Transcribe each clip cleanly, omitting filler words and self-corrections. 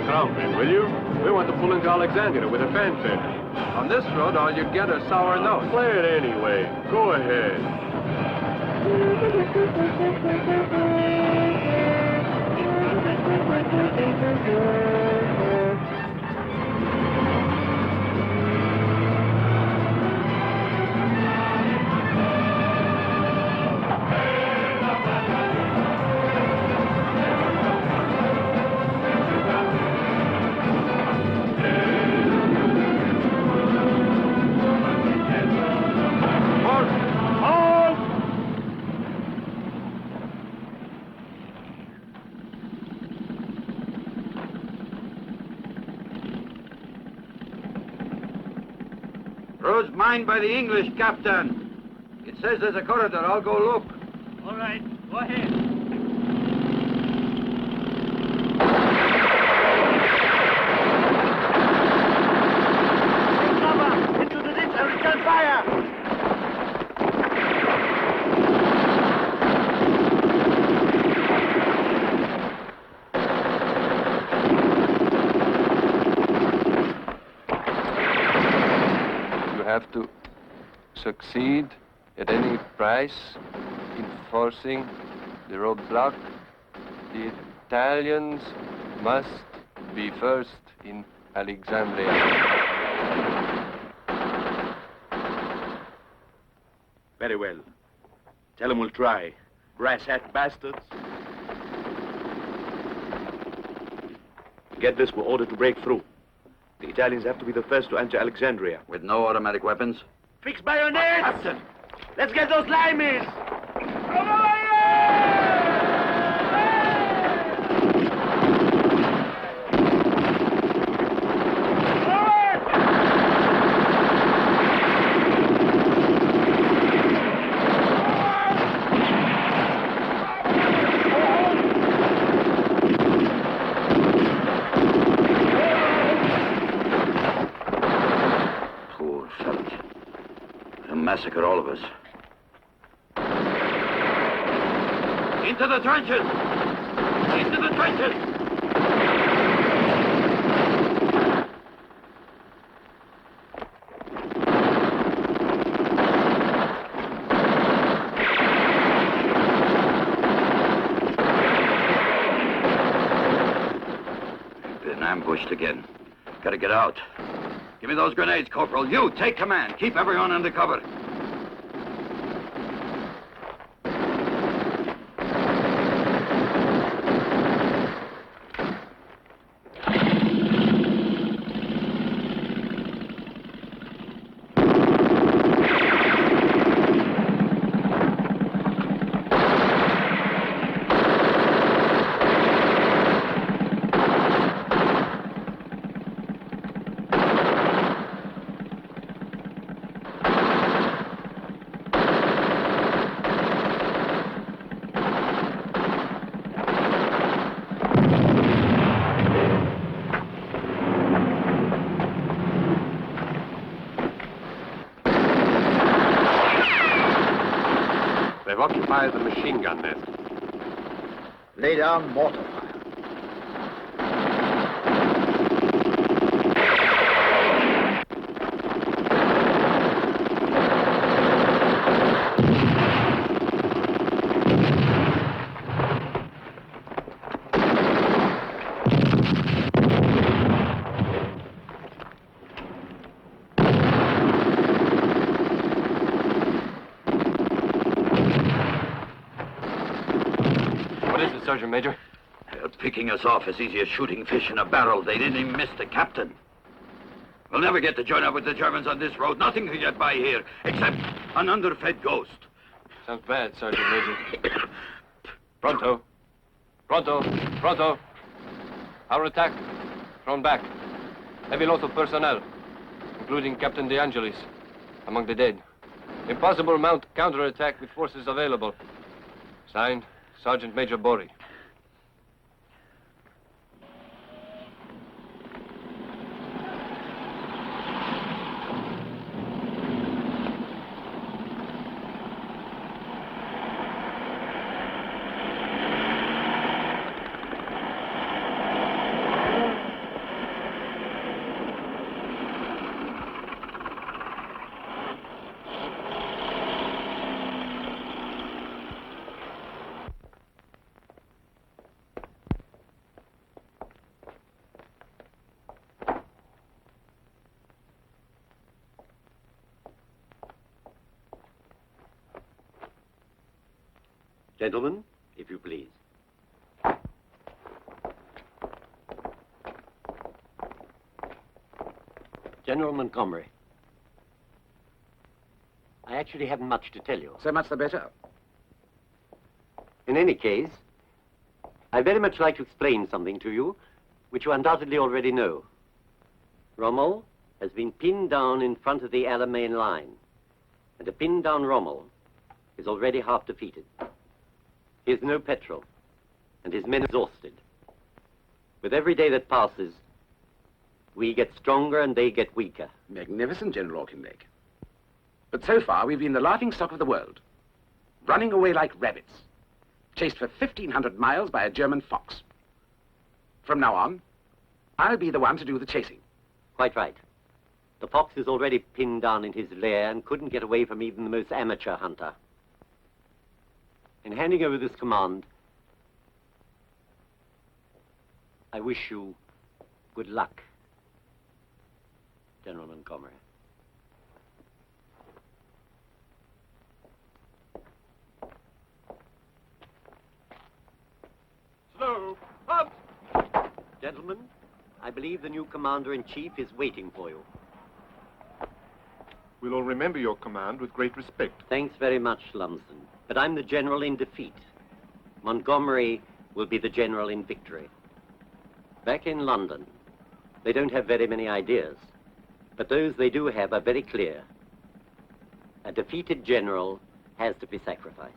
trumpet, will you? We want to pull into Alexandria with a fanfare. On this road, all you get are sour notes. Play it anyway. Go ahead. Road's mined by the English, Captain. It says there's a corridor. I'll go look. All right, go ahead. Take cover! Into the ditch and return fire! Have to succeed at any price in forcing the roadblock. The Italians must be first in Alexandria. Very well. Tell them we'll try. Brass hat bastards. Get this, we're ordered to break through. The Italians have to be the first to enter Alexandria. With no automatic weapons? Fix bayonets! Captain! Let's get those limeys! Massacre all of us. Into the trenches! Into the trenches! Been ambushed again. Gotta get out. Give me those grenades, Corporal. You, take command. Keep everyone under cover. They've occupied the machine gun nest. Lay down mortar fire. Sergeant Major. They're picking us off as easy as shooting fish in a barrel. They didn't even miss the captain. We'll never get to join up with the Germans on this road. Nothing can get by here, except an underfed ghost. Sounds bad, Sergeant Major. Pronto. Pronto. Pronto. Our attack. Thrown back. Heavy loss of personnel, including Captain De Angelis, among the dead. Impossible mount counterattack with forces available. Signed, Sergeant Major Bori. Gentlemen, if you please. General Montgomery, I actually haven't much to tell you. So much the better. In any case, I very much like to explain something to you, which you undoubtedly already know. Rommel has been pinned down in front of the Alamein line, and a pinned down Rommel is already half defeated. He has no petrol, and his men exhausted. With every day that passes, we get stronger and they get weaker. Magnificent, General Auchinleck. But so far, we've been the laughing stock of the world, running away like rabbits, chased for 1,500 miles by a German fox. From now on, I'll be the one to do the chasing. Quite right. The fox is already pinned down in his lair and couldn't get away from even the most amateur hunter. In handing over this command, I wish you good luck, General Montgomery. Slow. Up! Gentlemen, I believe the new commander-in-chief is waiting for you. We'll all remember your command with great respect. Thanks very much, Lumsden. But I'm the general in defeat. Montgomery will be the general in victory. Back in London, they don't have very many ideas, but those they do have are very clear. A defeated general has to be sacrificed.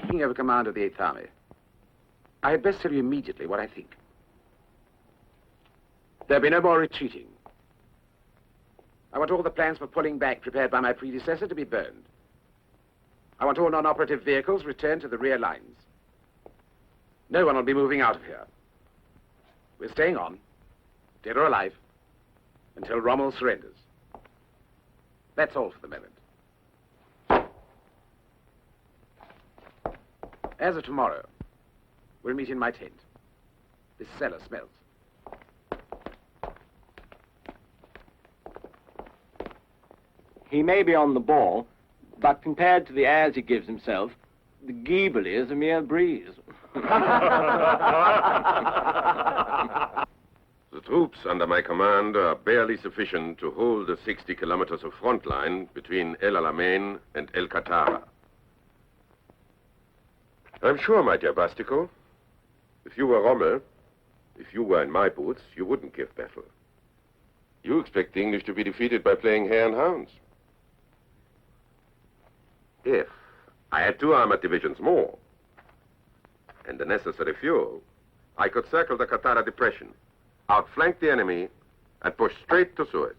Taking over command of the 8th Army, I had best tell you immediately what I think. There'll be no more retreating. I want all the plans for pulling back prepared by my predecessor to be burned. I want all non-operative vehicles returned to the rear lines. No one will be moving out of here. We're staying on, dead or alive, until Rommel surrenders. That's all for the moment. As of tomorrow, we'll meet in my tent. This cellar smells. He may be on the ball, but compared to the airs he gives himself, the Ghibli is a mere breeze. The troops under my command are barely sufficient to hold the 60 kilometers of front line between El Alamein and El Katara. I'm sure, my dear Bastico, if you were Rommel, if you were in my boots, you wouldn't give battle. You expect the English to be defeated by playing hare and hounds. If I had 2 armored divisions more, and the necessary fuel, I could circle the Katara Depression, outflank the enemy, and push straight to Suez.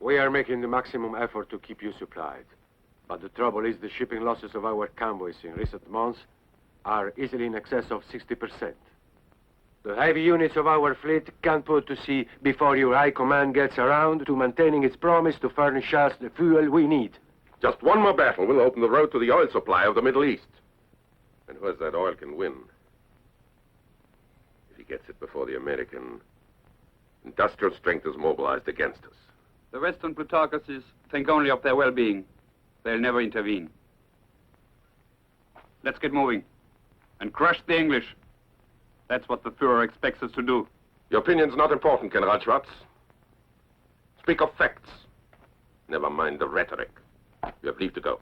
We are making the maximum effort to keep you supplied. But the trouble is the shipping losses of our convoys in recent months are easily in excess of 60%. The heavy units of our fleet can't put to sea before your high command gets around to maintaining its promise to furnish us the fuel we need. Just one more battle will open the road to the oil supply of the Middle East. And who has that oil can win. If he gets it before the American, industrial strength is mobilized against us. The Western plutocracies think only of their well-being. They'll never intervene. Let's get moving and crush the English. That's what the Führer expects us to do. Your opinion's not important, General Schwartz. Speak of facts. Never mind the rhetoric. You have leave to go.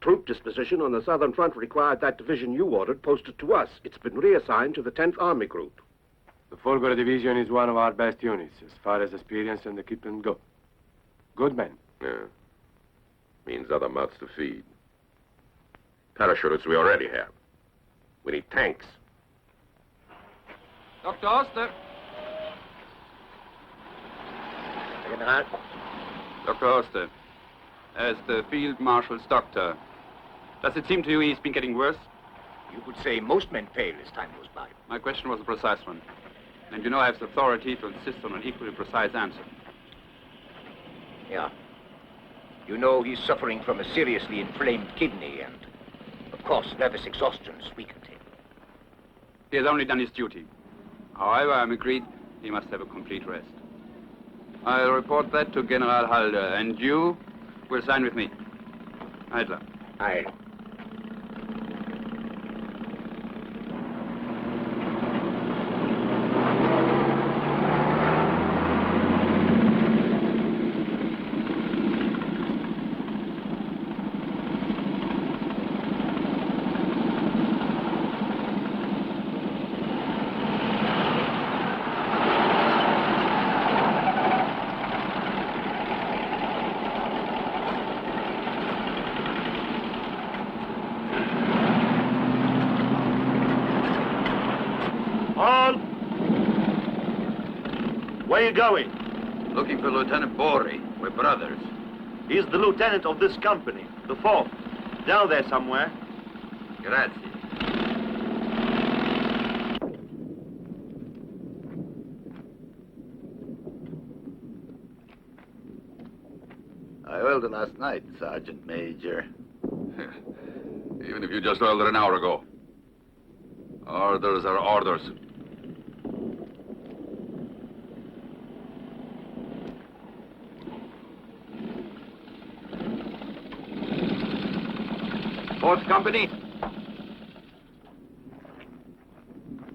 Troop disposition on the southern front required that division you ordered posted to us. It's been reassigned to the 10th Army Group. The Fulgor Division is one of our best units, as far as experience and equipment go. Good men. Yeah. Means other mouths to feed. Parachutists we already have. We need tanks. Dr. Oster. General. Dr. Oster, as the Field Marshal's doctor, does it seem to you he's been getting worse? You could say most men fail as time goes by. My question was a precise one. And you know I have the authority to insist on an equally precise answer. Yeah. You know he's suffering from a seriously inflamed kidney and course, nervous exhaustion has weakened him. He has only done his duty. However, I'm agreed he must have a complete rest. I'll report that to General Halder, and you will sign with me. Eidler. Aye. Where are you going? Looking for Lieutenant Bori. We're brothers. He's the lieutenant of this company, the 4th. Down there somewhere. Grazie. I oiled it last night, Sergeant Major. Even if you just oiled it an hour ago. Orders are orders. Fourth Company?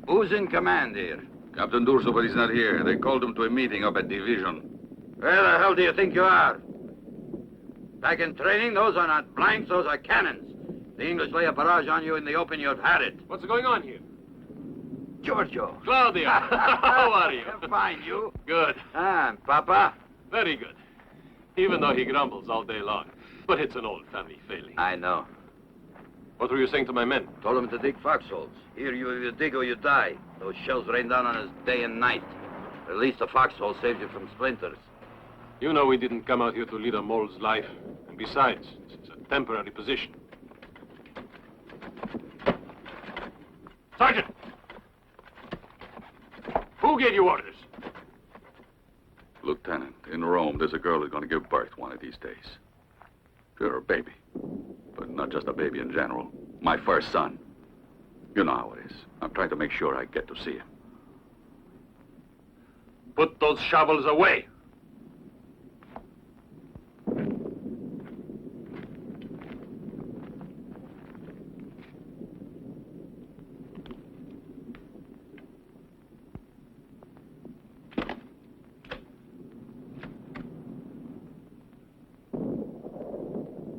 Who's in command here? Captain Durso, but he's not here. They called him to a meeting up at Division. Where the hell do you think you are? Back in training, those are not blanks, those are cannons. The English lay a barrage on you in the open, you've had it. What's going on here? Giorgio. Claudio, how are you? Fine, you? Good. And Papa? Very good. Even though he grumbles all day long. But it's an old family failing. I know. What were you saying to my men? Told him to dig foxholes. Here, you either dig or you die. Those shells rain down on us day and night. At least a foxhole saves you from splinters. You know we didn't come out here to lead a mole's life. And besides, it's a temporary position. Sergeant! Who gave you orders? Lieutenant, in Rome, there's a girl who's going to give birth one of these days. Sure, a baby. But not just a baby in general. My first son. You know how it is. I'm trying to make sure I get to see him. Put those shovels away.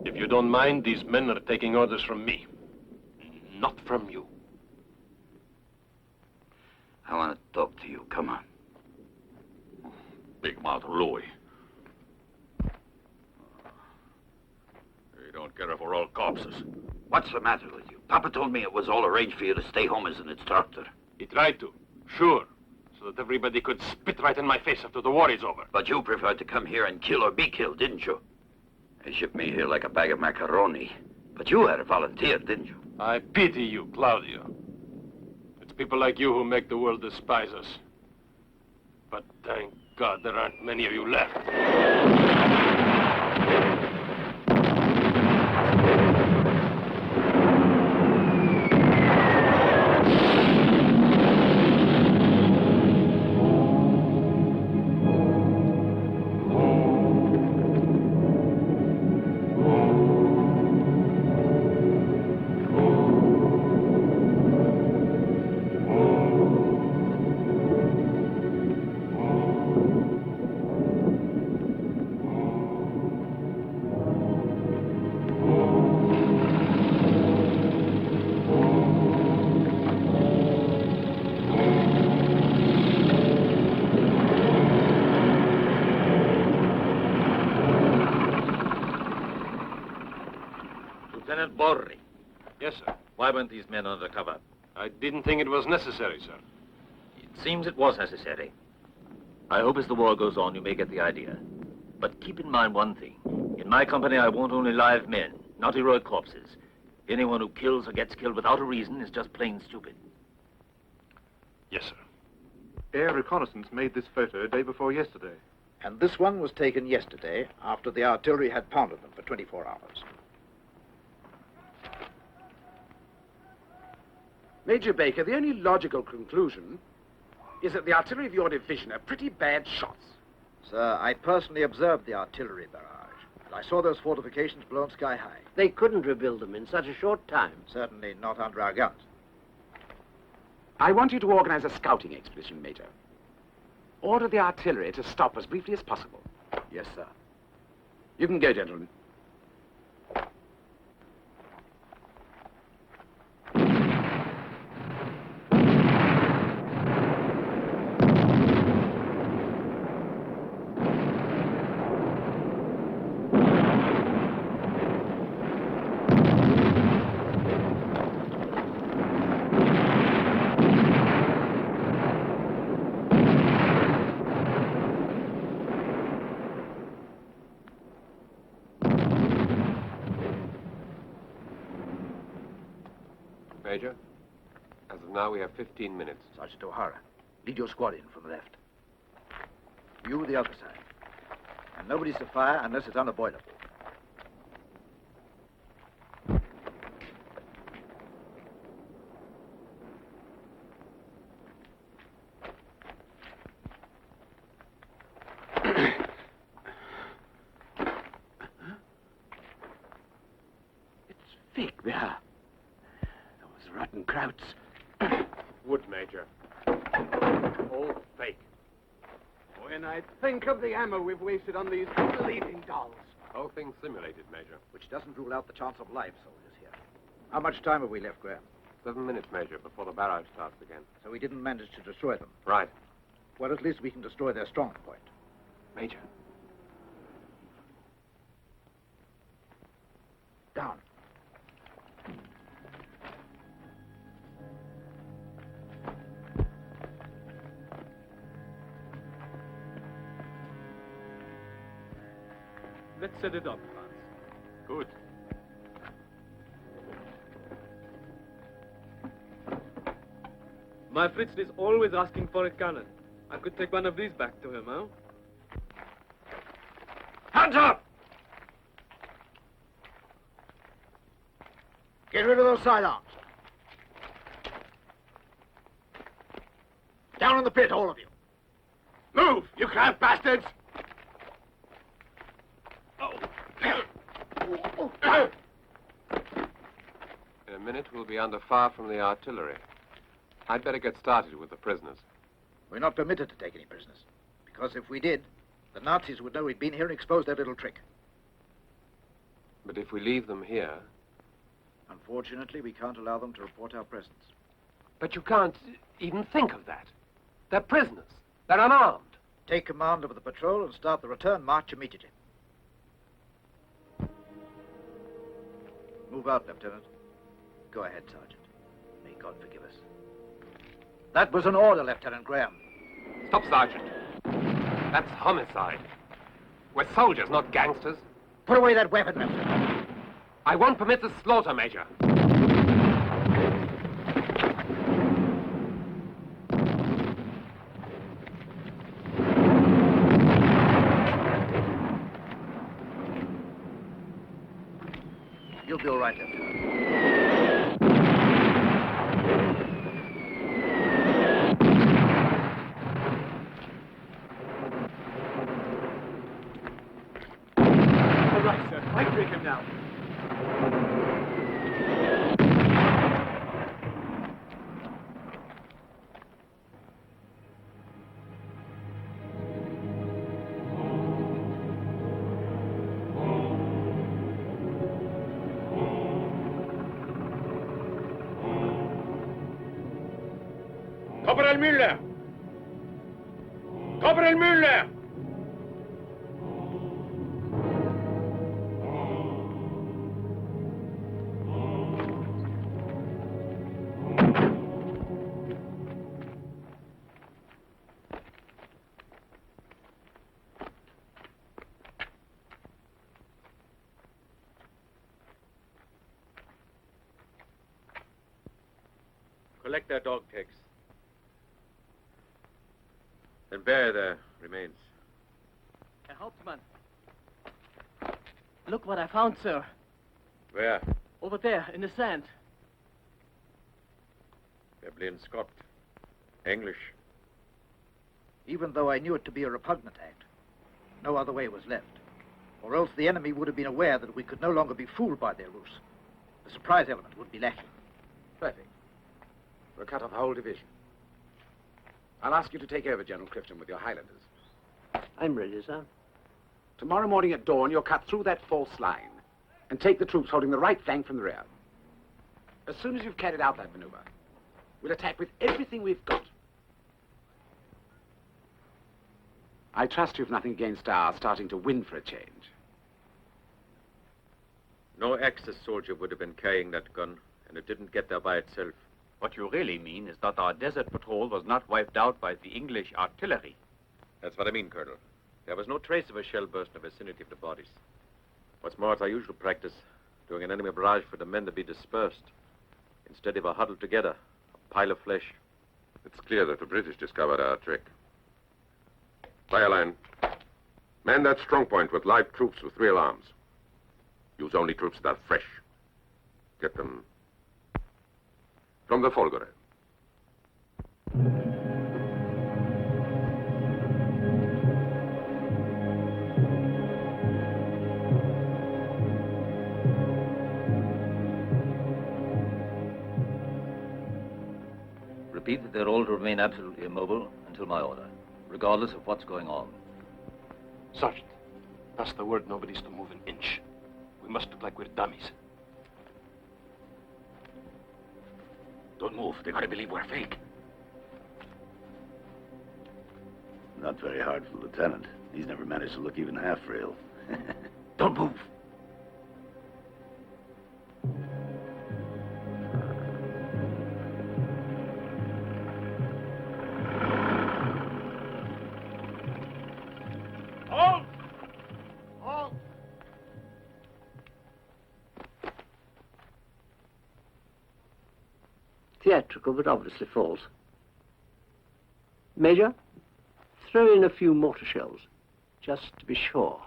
If you don't mind, these men are taking orders from me. Not from you. I want to talk to you. Come on. Big mouth Louis. You don't care if we're all corpses. What's the matter with you? Papa told me it was all arranged for you to stay home as an instructor. He tried to, sure, so that everybody could spit right in my face after the war is over. But you preferred to come here and kill or be killed, didn't you? They shipped me here like a bag of macaroni. But you had to volunteer, didn't you? I pity you, Claudio. It's people like you who make the world despise us. But thank God there aren't many of you left. Lieutenant Borri. Yes, sir. Why weren't these men under cover? I didn't think it was necessary, sir. It seems it was necessary. I hope as the war goes on, you may get the idea. But keep in mind one thing. In my company, I want only live men, not heroic corpses. Anyone who kills or gets killed without a reason is just plain stupid. Yes, sir. Air reconnaissance made this photo day before yesterday. And this one was taken yesterday after the artillery had pounded them for 24 hours. Major Baker, the only logical conclusion is that the artillery of your division are pretty bad shots. Sir, I personally observed the artillery barrage, and I saw those fortifications blown sky high. They couldn't rebuild them in such a short time. Certainly not under our guns. I want you to organize a scouting expedition, Major. Order the artillery to stop as briefly as possible. Yes, sir. You can go, gentlemen. Major, as of now, we have 15 minutes. Sergeant O'Hara, lead your squad in from the left. You the other side. And nobody's to fire unless it's unavoidable. It's fake there. Rotten krauts. Wood, Major. All fake. When I think of the ammo we've wasted on these bleeding dolls. Whole thing simulated, Major. Which doesn't rule out the chance of live soldiers here. How much time have we left, Graham? 7 minutes, Major, before the barrage starts again. So we didn't manage to destroy them. Right. Well, at least we can destroy their strong point. Major. Down. Let's set it up, Franz. Good. My Fritz is always asking for a cannon. I could take one of these back to him, huh? Hands up! Get rid of those sidearms. Down in the pit, all of you. Move, you cramp bastards! In a minute, we'll be under fire from the artillery. I'd better get started with the prisoners. We're not permitted to take any prisoners. Because if we did, the Nazis would know we'd been here and expose their little trick. But if we leave them here... Unfortunately, we can't allow them to report our presence. But you can't even think of that. They're prisoners. They're unarmed. Take command of the patrol and start the return march immediately. Move out, Lieutenant. Go ahead, Sergeant. May God forgive us. That was an order, Lieutenant Graham. Stop, Sergeant. That's homicide. We're soldiers, not gangsters. Put away that weapon, Lieutenant. I won't permit the slaughter, Major. You'll be all right, Lieutenant. All right, sir. I take him now. Corporal Müller! Corporal Müller! Collect their dog tags. And bury their remains. Herr Hauptmann. Look what I found, sir. Where? Over there, in the sand. plain Scot. English. Even though I knew it to be a repugnant act, no other way was left. Or else the enemy would have been aware that we could no longer be fooled by their ruse. The surprise element would be lacking. Perfect. We'll cut off a whole division. I'll ask you to take over, General Clifton, with your Highlanders. I'm ready, sir. Tomorrow morning at dawn, you'll cut through that false line and take the troops holding the right flank from the rear. As soon as you've carried out that maneuver, we'll attack with everything we've got. I trust you've nothing against our starting to win for a change. No Axis soldier would have been carrying that gun, and it didn't get there by itself. What you really mean is that our desert patrol was not wiped out by the English artillery. That's what I mean, Colonel. There was no trace of a shell burst in the vicinity of the bodies. What's more, it's our usual practice, doing an enemy barrage for the men to be dispersed, instead of a huddled together, a pile of flesh. It's clear that the British discovered our trick. Fire line. Man that strong point with live troops with real arms. Use only troops that are fresh. Get them from the Folgore. Repeat that they're all to remain absolutely immobile until my order, regardless of what's going on. Sergeant, pass the word nobody's to move an inch. We must look like we're dummies. Don't move. They gotta believe we're fake. Not very hard for the lieutenant. He's never managed to look even half real. Don't move. Halt! Halt! Theatrical, but obviously false. Major, throw in a few mortar shells, just to be sure.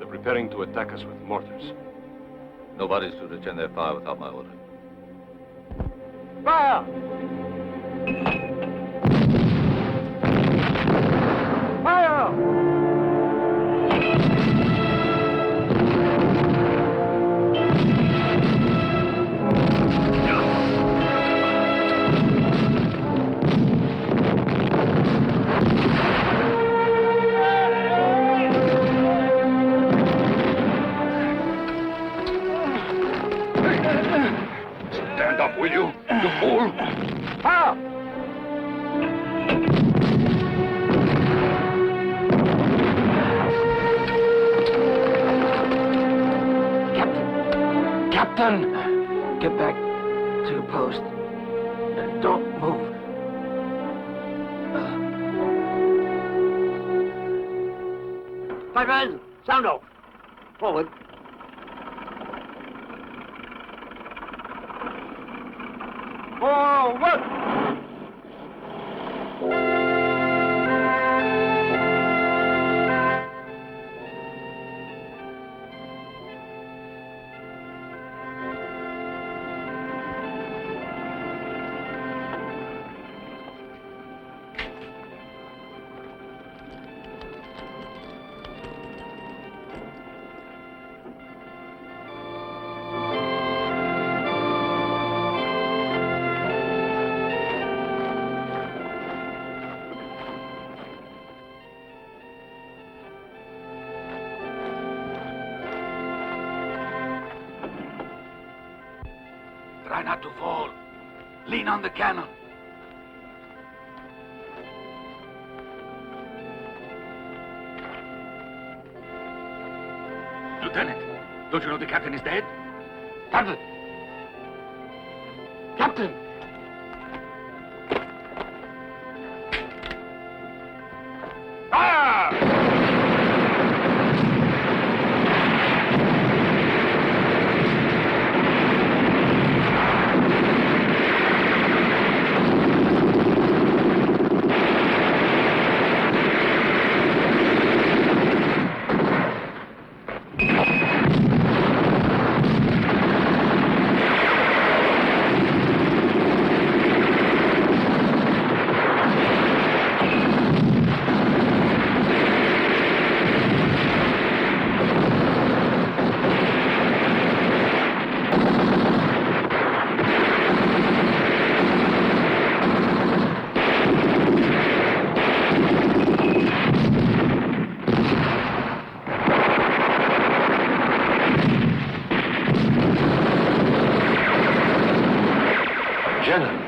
Preparing to attack us with mortars. Nobody's to return their fire without my order. Fire! Fire! Stand up, will you? You fool! Fire! Captain! Get back to your post. Don't move. Fighters, sound off. Forward. Forward! Try not to fall. Lean on the cannon. Lieutenant, don't you know the captain is dead? Captain! Captain! Fire! General.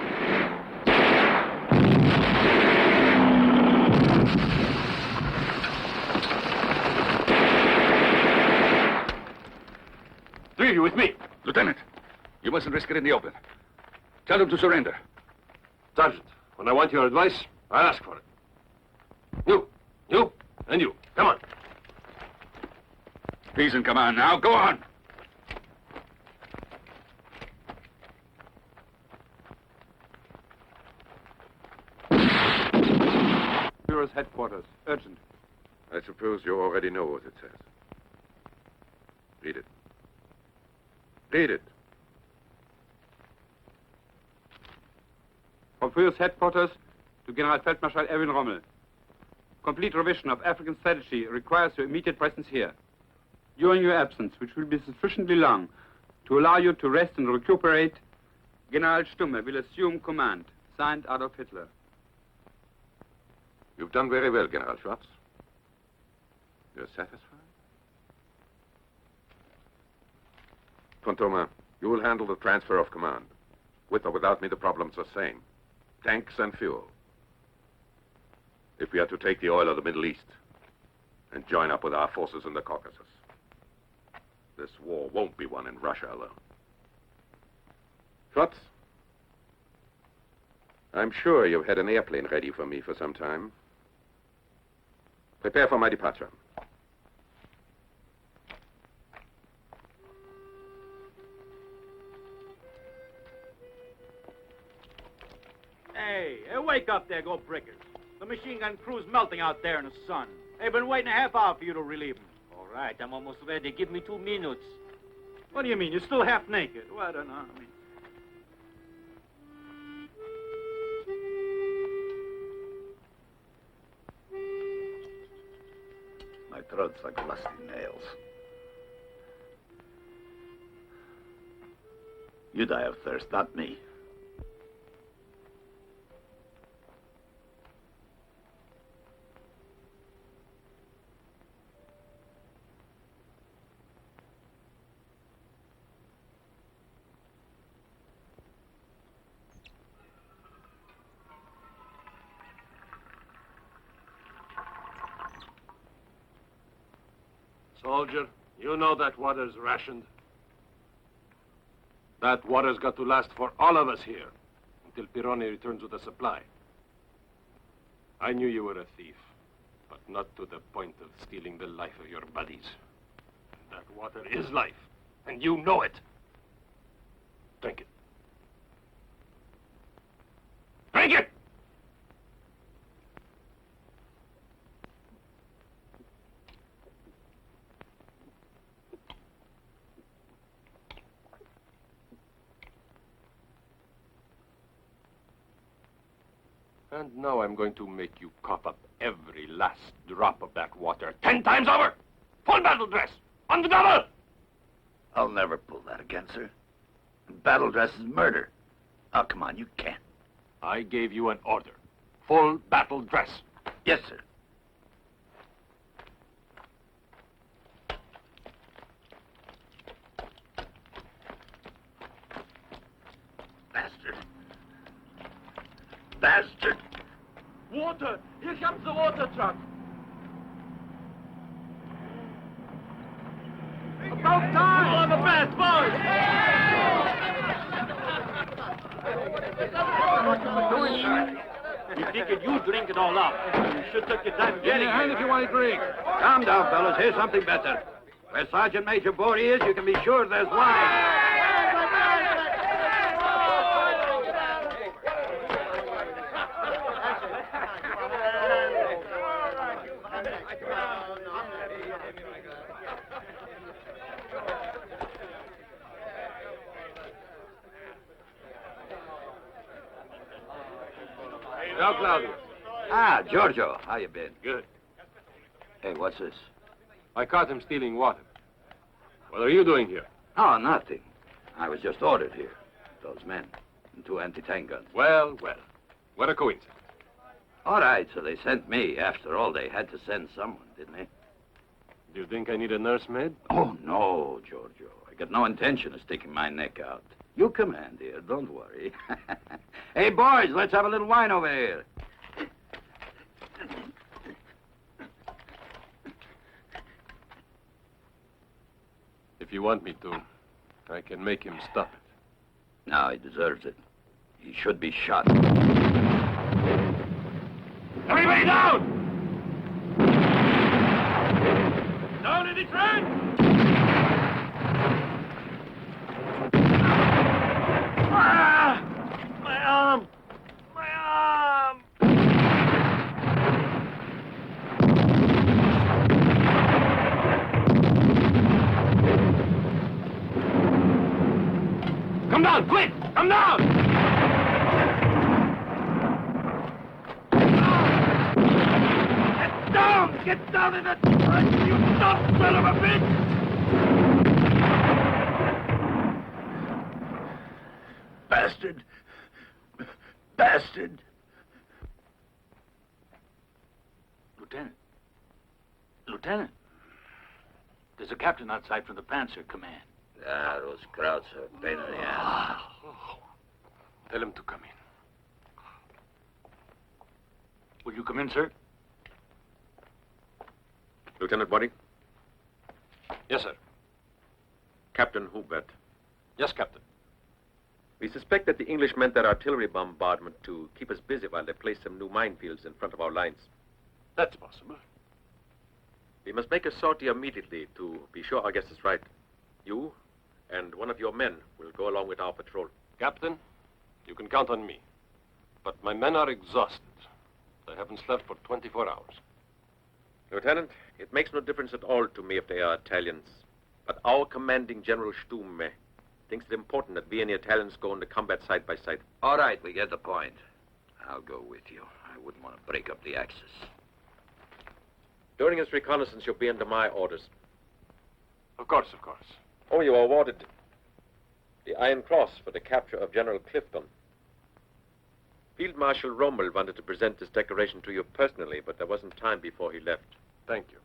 Three of you with me. Lieutenant, you mustn't risk it in the open. Tell them to surrender. Sergeant, when I want your advice, I ask for it. You, and you. Come on. Peace and command now. Go on. Bureau's headquarters. Urgent. I suppose you already know what it says. Read it. Read it. From Führer's headquarters to General Feldmarschall Erwin Rommel. Complete revision of African strategy requires your immediate presence here. During your absence, which will be sufficiently long to allow you to rest and recuperate, General Stumme will assume command. Signed, Adolf Hitler. You've done very well, General Schwartz. You're satisfied? Pontoma, you will handle the transfer of command. With or without me, the problem's the same. Tanks and fuel. If we are to take the oil of the Middle East and join up with our forces in the Caucasus, this war won't be won in Russia alone. Schwartz, I'm sure you've had an airplane ready for me for some time. Prepare for my departure. Hey, wake up there, go brickers. The machine gun crew's melting out there in the sun. They've been waiting a half hour for you to relieve them. All right, I'm almost ready. Give me 2 minutes. What do you mean? You're still half naked. Well, I don't know. My throat's like rusty nails. You die of thirst, not me. Soldier, you know that water's rationed. That water's got to last for all of us here until Pironi returns with a supply. I knew you were a thief, but not to the point of stealing the life of your buddies. That water is life, and you know it. Drink it. Drink it! And now I'm going to make you cough up every last drop of that water 10 times over! Full battle dress! On the double! I'll never pull that against her. Battle dress is murder. Oh, come on, you can't. I gave you an order. Full battle dress. Yes, sir. Bastard. Bastard. Water! Here comes the water truck! About time! On the fast, boys! You figured you'd drink it all up. You should took your time getting it. if you want a drink. Calm down, fellas. Here's something better. Where Sergeant Major Bory is, you can be sure there's wine. Now, Claudio. Ah, Giorgio. How you been? Good. Hey, what's this? I caught him stealing water. What are you doing here? Oh, nothing. I was just ordered here. Those men. And 2 anti-tank guns. Well. What a coincidence. All right, so they sent me. After all, they had to send someone, didn't they? Do you think I need a nursemaid? Oh, no, Giorgio. I got no intention of sticking my neck out. You command here, don't worry. Hey, boys, let's have a little wine over here. If you want me to, I can make him stop it. Now he deserves it. He should be shot. Everybody down! Down in the trench! My arm! My arm! Come down, quick! Come down! Get down! Get down in the trench, you dumb son of a bitch! Bastard! Bastard! Lieutenant. Lieutenant. There's a captain outside from the Panzer Command. Ah, those crowds are a pain in the ass. Tell him to come in. Will you come in, sir? Lieutenant Body? Yes, sir. Captain Hubert. Yes, Captain. We suspect that the English meant their artillery bombardment to keep us busy while they placed some new minefields in front of our lines. That's possible. We must make a sortie immediately to be sure our guess is right. You and one of your men will go along with our patrol. Captain, you can count on me. But my men are exhausted. They haven't slept for 24 hours. Lieutenant, it makes no difference at all to me if they are Italians. But our commanding General Stumme thinks it important that we and the Italians go into combat side by side. All right, we get the point. I'll go with you. I wouldn't want to break up the Axis. During this reconnaissance, you'll be under my orders. Of course, of course. Oh, you were awarded the Iron Cross for the capture of General Clifton. Field Marshal Rommel wanted to present this decoration to you personally, but there wasn't time before he left. Thank you.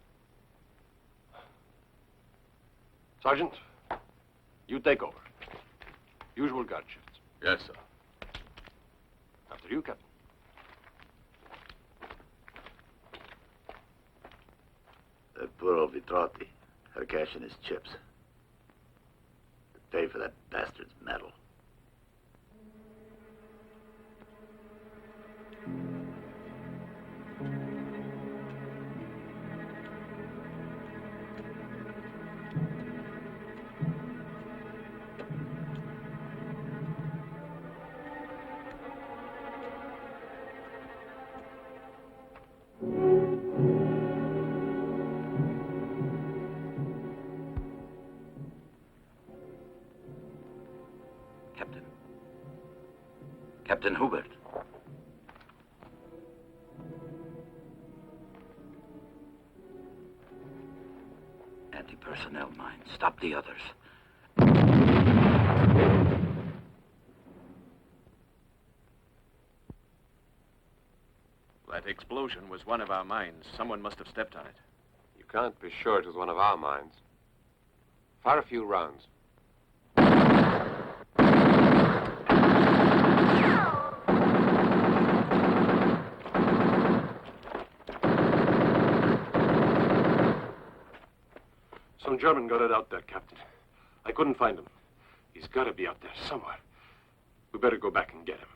Sergeant, you take over. Usual guard shifts. Yes, sir. After you, Captain. That poor old Vitrati. Her cash in his chips. To pay for that bastard's medal. Captain Hubert. Anti-personnel mine. Stop the others. That explosion was one of our mines. Someone must have stepped on it. You can't be sure it was one of our mines. Fire a few rounds. Some German got it out there, Captain. I couldn't find him. He's got to be out there somewhere. We better go back and get him.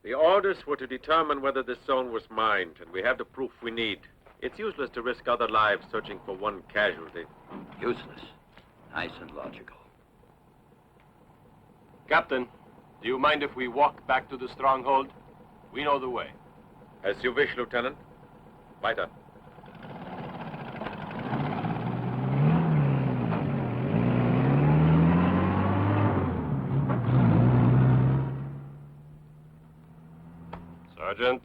The orders were to determine whether this zone was mined, and we have the proof we need. It's useless to risk other lives searching for one casualty. Useless. Nice and logical. Captain, do you mind if we walk back to the stronghold? We know the way. As you wish, Lieutenant. Weiter. Sergeant.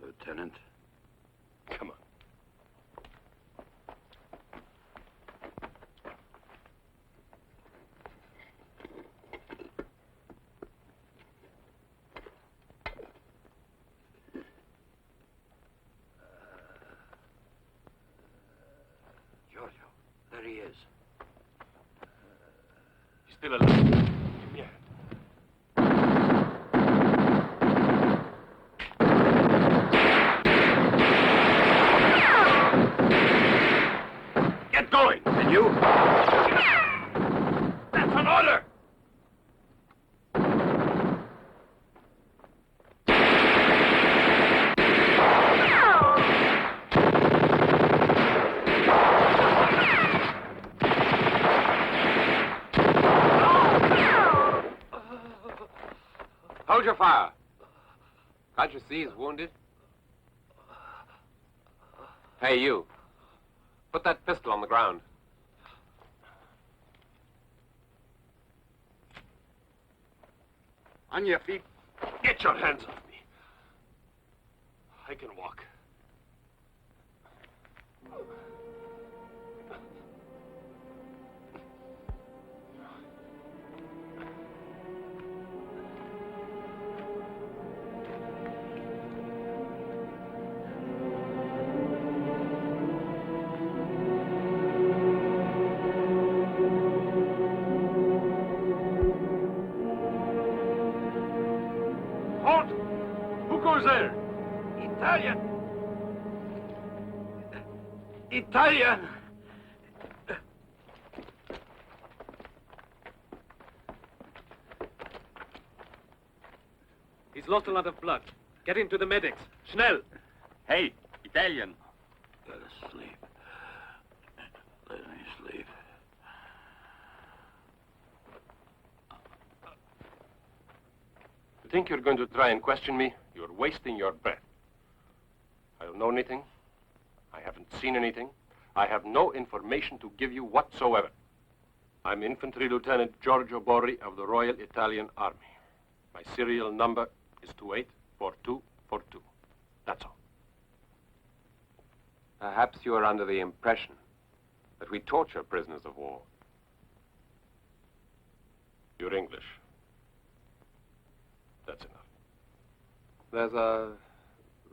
Lieutenant. Come on. Giorgio, there he is. still alive. Get going. And you? That's an order. Hold your fire. Can't you see he's wounded? Hey, you. Put that pistol on the ground. On your feet. Get your hands off me. I can walk. Halt! Who goes there? Italian. Italian. He's lost a lot of blood. Get him to the medics. Schnell! Hey, Italian. Let us sleep. Let me sleep. You think you're going to try and question me? You're wasting your breath. I don't know anything. I haven't seen anything. I have no information to give you whatsoever. I'm Infantry Lieutenant Giorgio Borri of the Royal Italian Army. My serial number is 284242. That's all. Perhaps you are under the impression that we torture prisoners of war. You're English. That's enough. There's a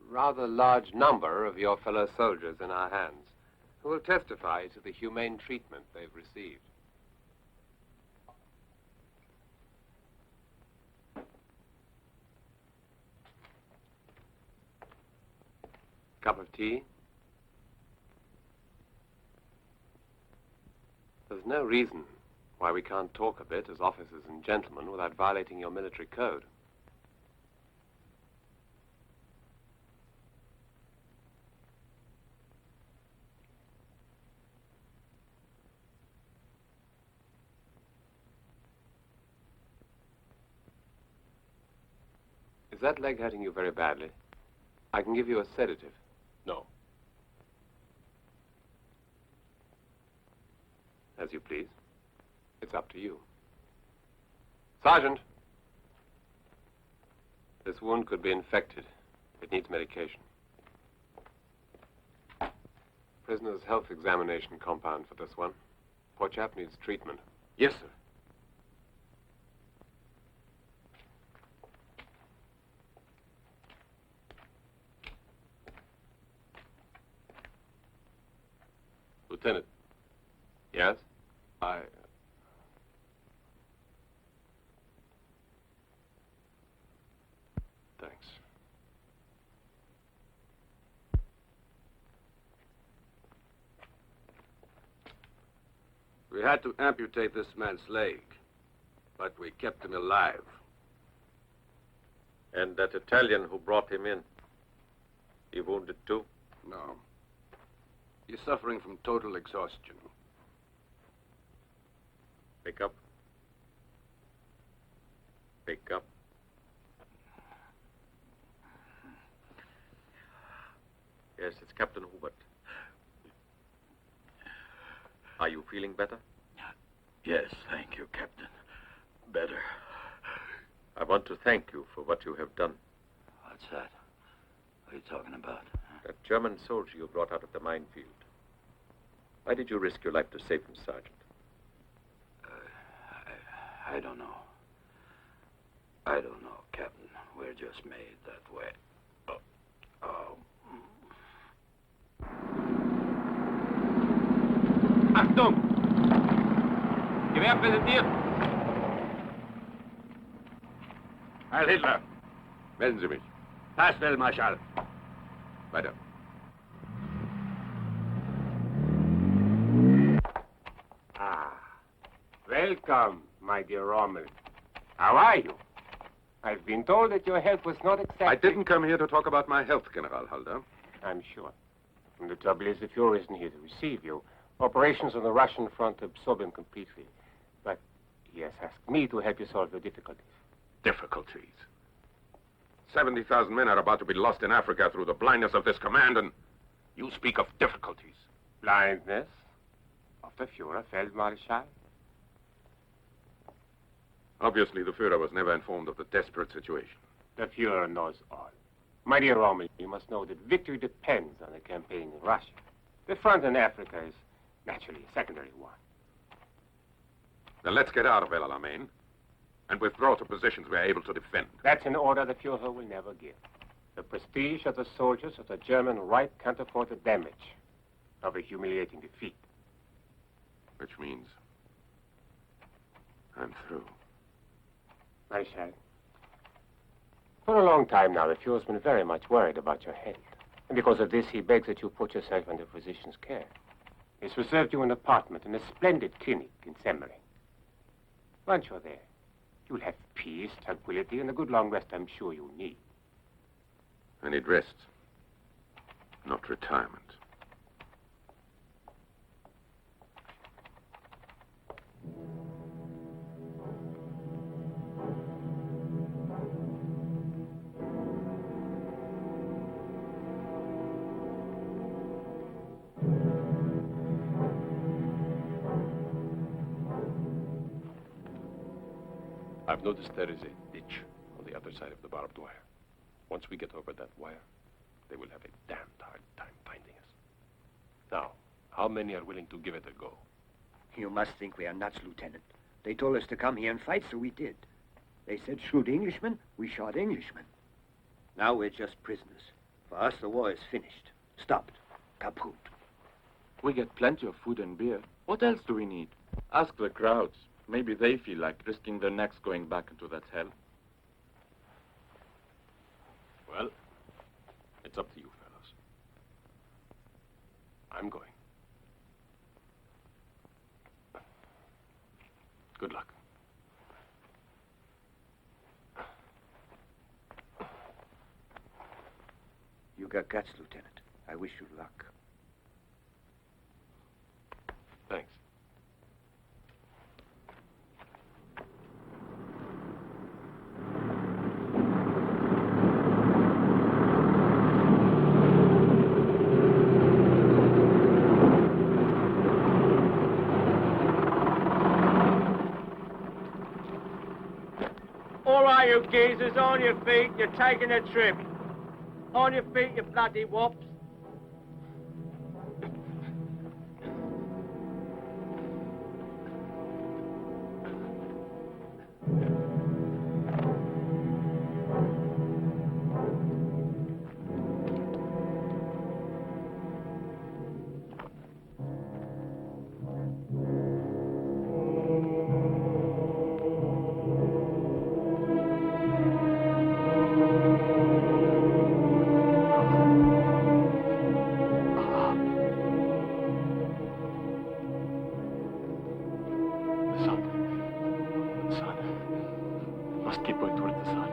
rather large number of your fellow soldiers in our hands who will testify to the humane treatment they've received. Cup of tea? There's no reason why we can't talk a bit as officers and gentlemen without violating your military code. Is that leg hurting you very badly? I can give you a sedative. No. As you please. It's up to you. Sergeant! This wound could be infected. It needs medication. Prisoner's health examination compound for this one. Poor chap needs treatment. Yes, sir. Lieutenant. Yes? Thanks. We had to amputate this man's leg, but we kept him alive. And that Italian who brought him in, he wounded too? No. He's suffering from total exhaustion. Wake up. Wake up. Yes, it's Captain Hubert. Are you feeling better? Yes, thank you, Captain. Better. I want to thank you for what you have done. What's that? What are you talking about? That German soldier you brought out of the minefield. Why did you risk your life to save him, Sergeant? I don't know. I don't know, Captain. We're just made that way. Achtung! Gewehr präsentiert! Heil Hitler. Melden Sie mich. Passt, Marschall. Weiter. Welcome, my dear Rommel. How are you? I've been told that your health was not exactly... I didn't come here to talk about my health, General Halder. I'm sure. And the trouble is, the Fuhrer isn't here to receive you. Operations on the Russian front absorb him completely. But he has asked me to help you solve your difficulties. Difficulties? 70,000 men are about to be lost in Africa through the blindness of this command, and you speak of difficulties. Blindness of the Fuhrer, Feldmarschall? Obviously, the Führer was never informed of the desperate situation. The Fuhrer knows all. My dear Rommel, you must know that victory depends on the campaign in Russia. The front in Africa is naturally a secondary one. Then let's get out of El Alamein and withdraw to positions we are able to defend. That's an order the Fuhrer will never give. The prestige of the soldiers of the German right can't afford the damage of a humiliating defeat. Which means I'm through. Marshal, for a long time now, the Fuhrer's been very much worried about your health. And because of this, he begs that you put yourself under physician's care. He's reserved you an apartment in a splendid clinic in Semmering. Once you're there, you'll have peace, tranquility, and a good long rest I'm sure you'll need. I need rest, not retirement. I've noticed there is a ditch on the other side of the barbed wire. Once we get over that wire, they will have a damned hard time finding us. Now, how many are willing to give it a go? You must think we are nuts, Lieutenant. They told us to come here and fight, so we did. They said shoot Englishmen, we shot Englishmen. Now we're just prisoners. For us, the war is finished. Stopped. Kaput. We get plenty of food and beer. What else do we need? Ask the crowds. Maybe they feel like risking their necks going back into that hell. Well, it's up to you, fellows. I'm going. Good luck. You got guts, Lieutenant. I wish you luck. Thanks. All right, you geezers, on your feet. You're taking a trip. On your feet, you bloody wops. Must keep going towards the sun.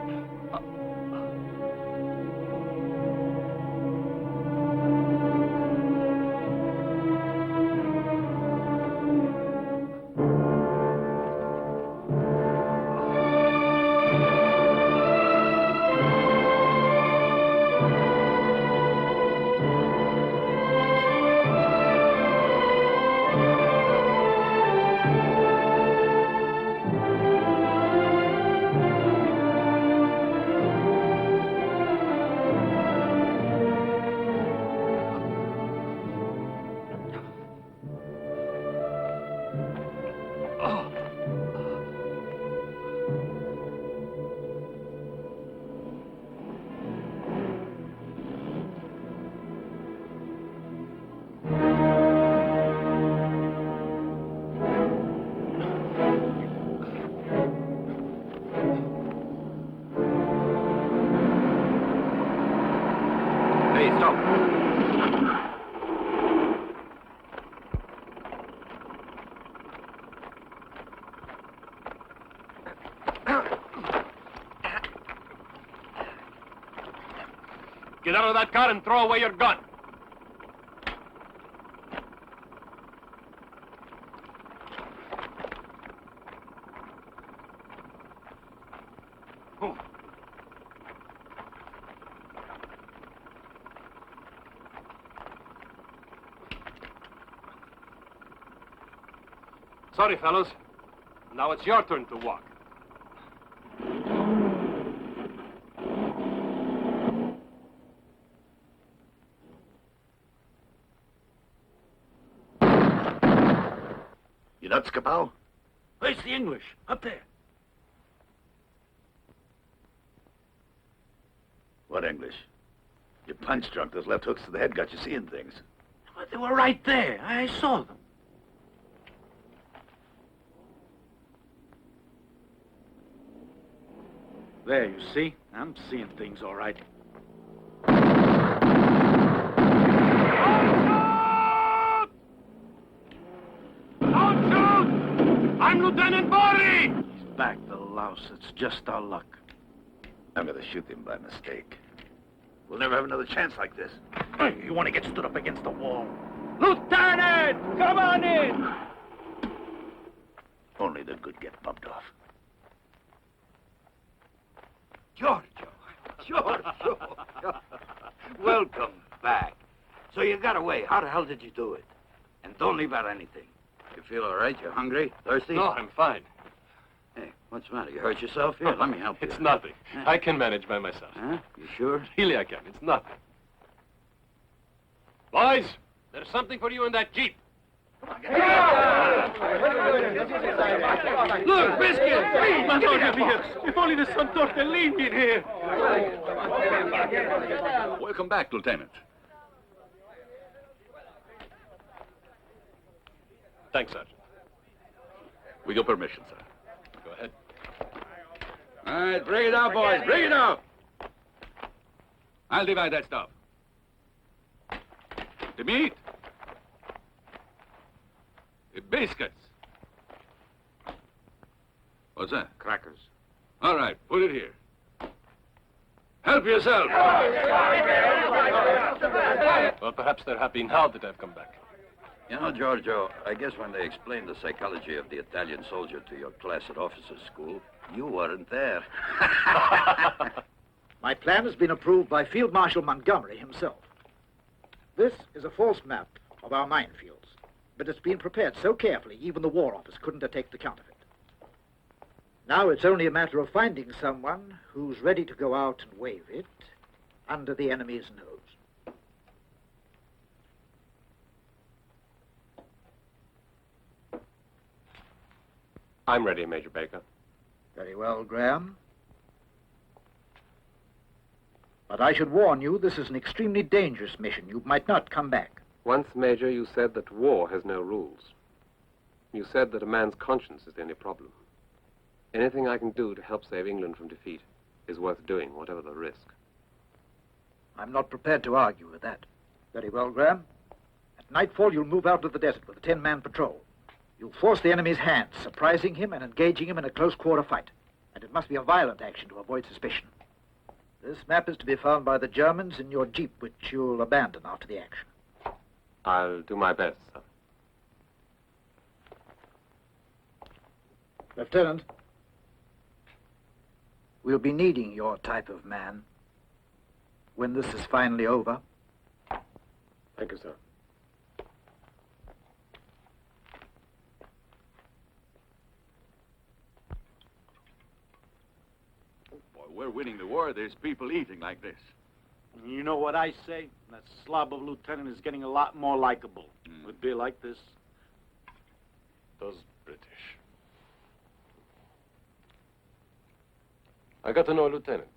Get out of that car and throw away your gun. Oh. Sorry, fellows. Now it's your turn to walk. You nuts, Kapow? Where's the English? Up there. What English? You're punch drunk. Those left hooks to the head got you seeing things. But they were right there. I saw them. There, you see? I'm seeing things all right. Don't shoot! I'm Lieutenant Bori! He's back, the louse. It's just our luck. I'm gonna shoot him by mistake. We'll never have another chance like this. You want to get stood up against the wall? Lieutenant! Come on in! Only the good get bumped off. Giorgio! Welcome back. So you got away. How the hell did you do it? And don't leave out anything. You feel all right? You're hungry? Thirsty? No, I'm fine. Hey, what's the matter? You hurt yourself? Here, let me help you. It's nothing. I can manage by myself. Huh? You sure? Really, I can. It's nothing. Boys, there's something for you in that Jeep. Look, biscuit! Madonna mia! If only there's some tortellini in here! Welcome back, Lieutenant. Thanks, Sergeant. With your permission, sir. Go ahead. All right, bring it out, boys. Bring it out. I'll divide that stuff. The meat. The biscuits. What's that? Crackers. All right, put it here. Help yourself. Well, perhaps they're happy now that I've come back. You know, Giorgio, I guess when they explained the psychology of the Italian soldier to your class at officers' school, you weren't there. My plan has been approved by Field Marshal Montgomery himself. This is a false map of our minefields, but it's been prepared so carefully even the War Office couldn't detect the counterfeit. Now it's only a matter of finding someone who's ready to go out and wave it under the enemy's nose. I'm ready, Major Baker. Very well, Graham. But I should warn you, this is an extremely dangerous mission. You might not come back. Once, Major, you said that war has no rules. You said that a man's conscience is the only problem. Anything I can do to help save England from defeat is worth doing, whatever the risk. I'm not prepared to argue with that. Very well, Graham. At nightfall, you'll move out to the desert with a 10-man patrol. You'll force the enemy's hand, surprising him and engaging him in a close-quarter fight. And it must be a violent action to avoid suspicion. This map is to be found by the Germans in your jeep, which you'll abandon after the action. I'll do my best, sir. Lieutenant, we'll be needing your type of man when this is finally over. Thank you, sir. Boy, we're winning the war. There's people eating like this. You know what I say? That slob of lieutenant is getting a lot more likable. With beer like this. Those British. I got to know a lieutenant.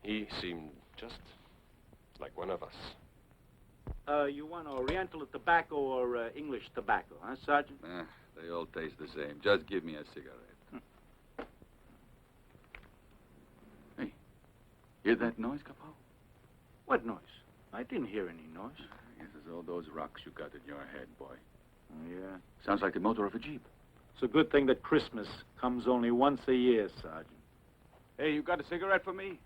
He seemed just like one of us. You want Oriental tobacco or English tobacco, huh, Sergeant? They all taste the same. Just give me a cigarette. Hey, hear that noise, Capo? What noise? I didn't hear any noise. I guess it's all those rocks you got in your head, boy. Oh, yeah? Sounds like the motor of a Jeep. It's a good thing that Christmas comes only once a year, Sergeant. Hey, you got a cigarette for me?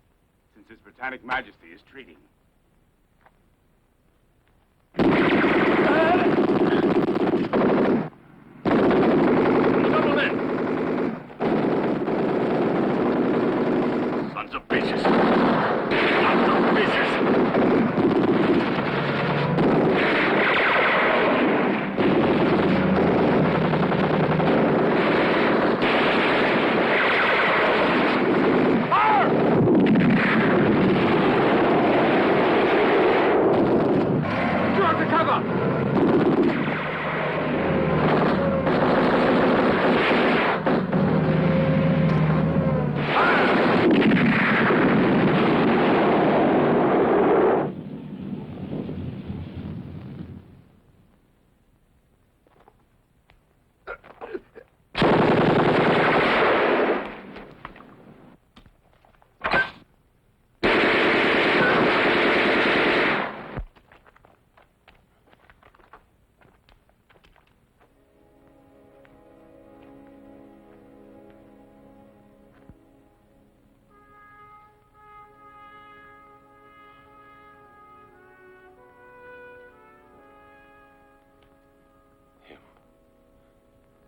since His Britannic Majesty is treating. Sons of bitches! Sons of bitches!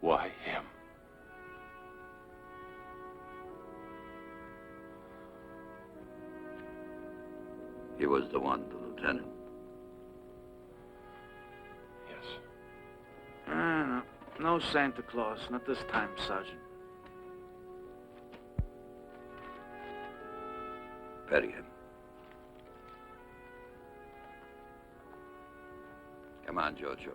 Why him? He was the one, the lieutenant. No. No Santa Claus. Not this time, Sergeant. Bury him. Come on, Jojo.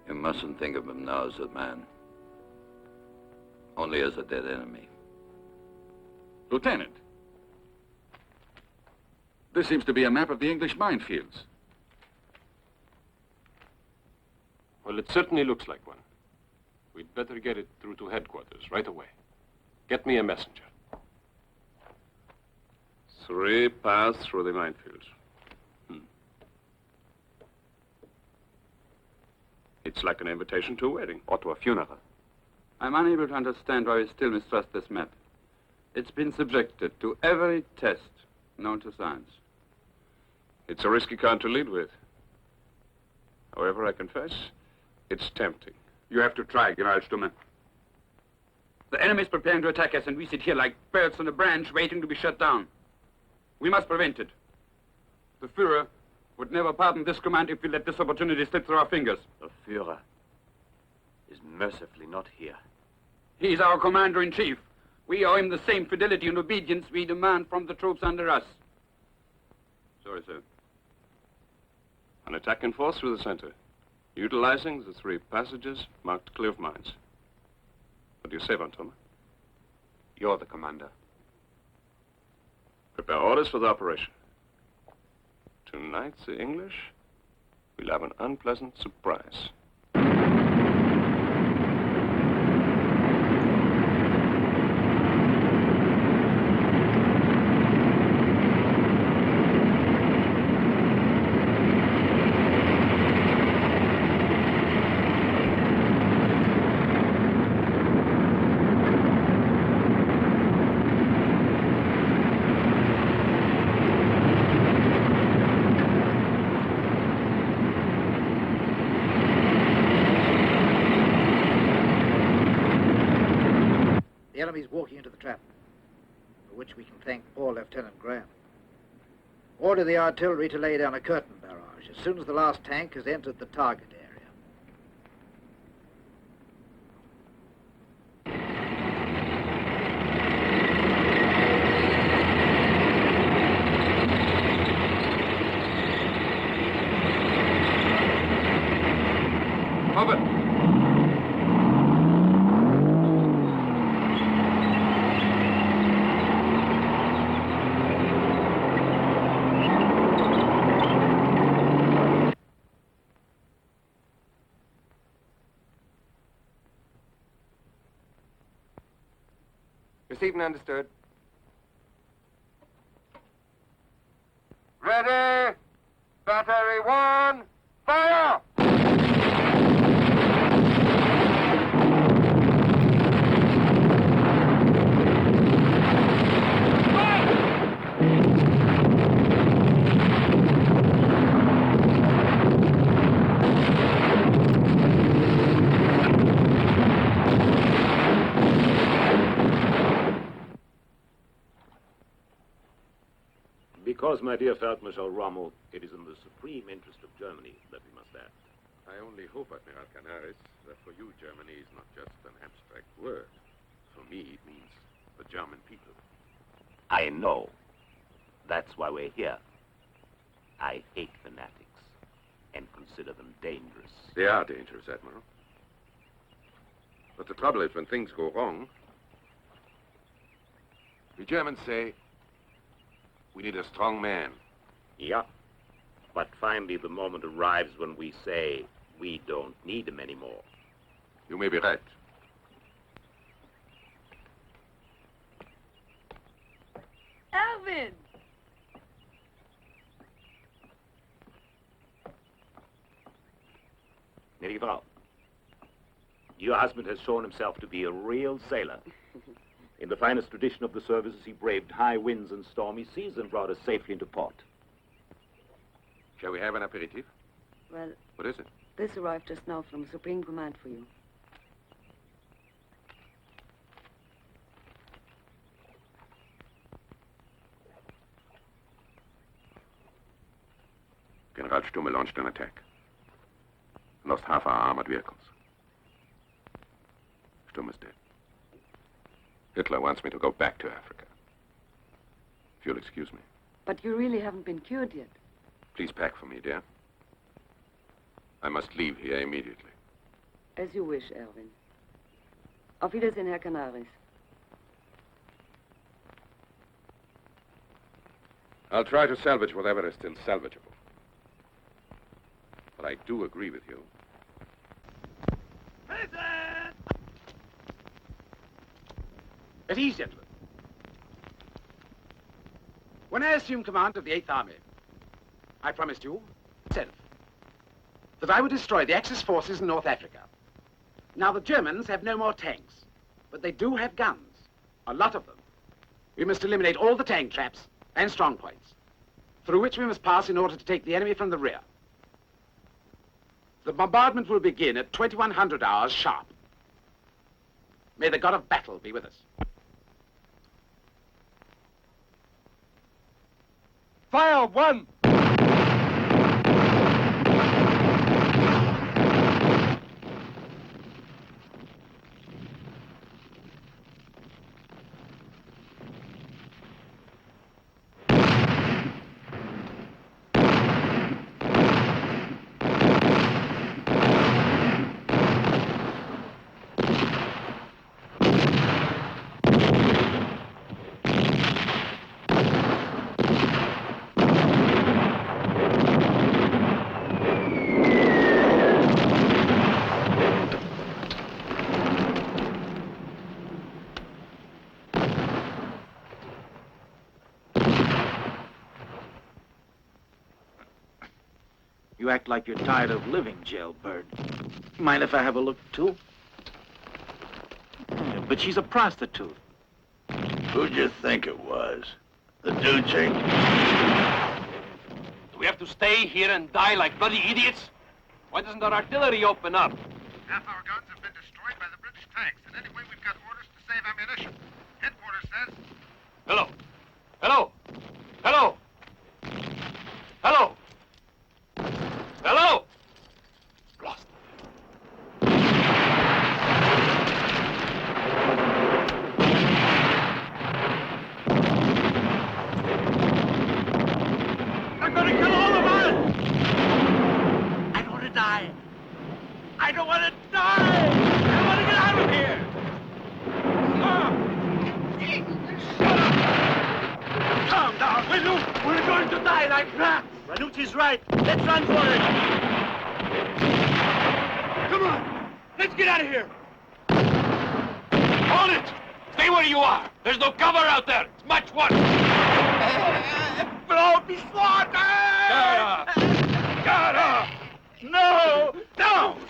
You mustn't think of him now as a man. Only as a dead enemy. Lieutenant, this seems to be a map of the English minefields. Well, it certainly looks like one. We'd better get it through to headquarters right away. Get me a messenger. 3 paths through the minefields. It's like an invitation to a wedding or to a funeral. I'm unable to understand why we still mistrust this map. It's been subjected to every test known to science. It's a risky card to lead with. However, I confess, it's tempting. You have to try, Generalstumme. The enemy is preparing to attack us, and we sit here like birds on a branch waiting to be shut down. We must prevent it. The Führer would never pardon this command if we let this opportunity slip through our fingers. The Führer is mercifully not here. He is our commander-in-chief. We owe him the same fidelity and obedience we demand from the troops under us. Sorry, sir. An attack in force through the center, utilizing the 3 passages marked clear of mines. What do you say, Von Thoma? You're the commander. Prepare orders for the operation. Tonight, the English will have an unpleasant surprise. The enemy's walking into the trap, for which we can thank poor Lieutenant Graham. Order the artillery to lay down a curtain barrage as soon as the last tank has entered the target area. Over. Received and understood. Ready! Battery 1, fire! course, my dear Feldmarschall Rommel, it is in the supreme interest of Germany that we must act. I only hope, Admiral Canaris, that for you Germany is not just an abstract word. For me, it means the German people. I know. That's why we're here. I hate fanatics and consider them dangerous. They are dangerous, Admiral. But the trouble is, when things go wrong, we Germans say, we need a strong man. Yeah. But finally, the moment arrives when we say we don't need him anymore. You may be right. Alvin! Gnädige Frau, your husband has shown himself to be a real sailor. In the finest tradition of the services, he braved high winds and stormy seas and brought us safely into port. Shall we have an aperitif? Well, What is it? this arrived just now from Supreme Command for you. General Stumme launched an attack. Lost half our armored vehicles. Stumme's dead. Hitler wants me to go back to Africa. If you'll excuse me. But you really haven't been cured yet. Please pack for me, dear. I must leave here immediately. As you wish, Erwin. Auf Wiedersehen, Herr Canaris. I'll try to salvage whatever is still salvageable. But I do agree with you. At ease, gentlemen. When I assumed command of the 8th Army, I promised you, myself, that I would destroy the Axis forces in North Africa. Now, the Germans have no more tanks, but they do have guns, a lot of them. We must eliminate all the tank traps and strong points, through which we must pass in order to take the enemy from the rear. The bombardment will begin at 2100 hours sharp. May the god of battle be with us. Fire one! You act like you're tired of living, jailbird. Mind if I have a look, too? Yeah, but she's a prostitute. Who'd you think it was? The Duce? Do we have to stay here and die like bloody idiots? Why doesn't our artillery open up? Half our guns have been destroyed by the British tanks, and anyway, we've got orders to save ammunition. Headquarters says... Hello. Hello. Hello. Hello. Hello. Lost. I'm gonna kill all of us! I don't want to die. I don't want to die! I want to get out of here! Shut up! Calm down, will you? We're going to die like rats! Ranucci's right. Let's run for it! Come on! Let's get out of here! Hold it! Stay where you are. There's no cover out there. It's much worse. Blow me slaughter! Gara! No! Down!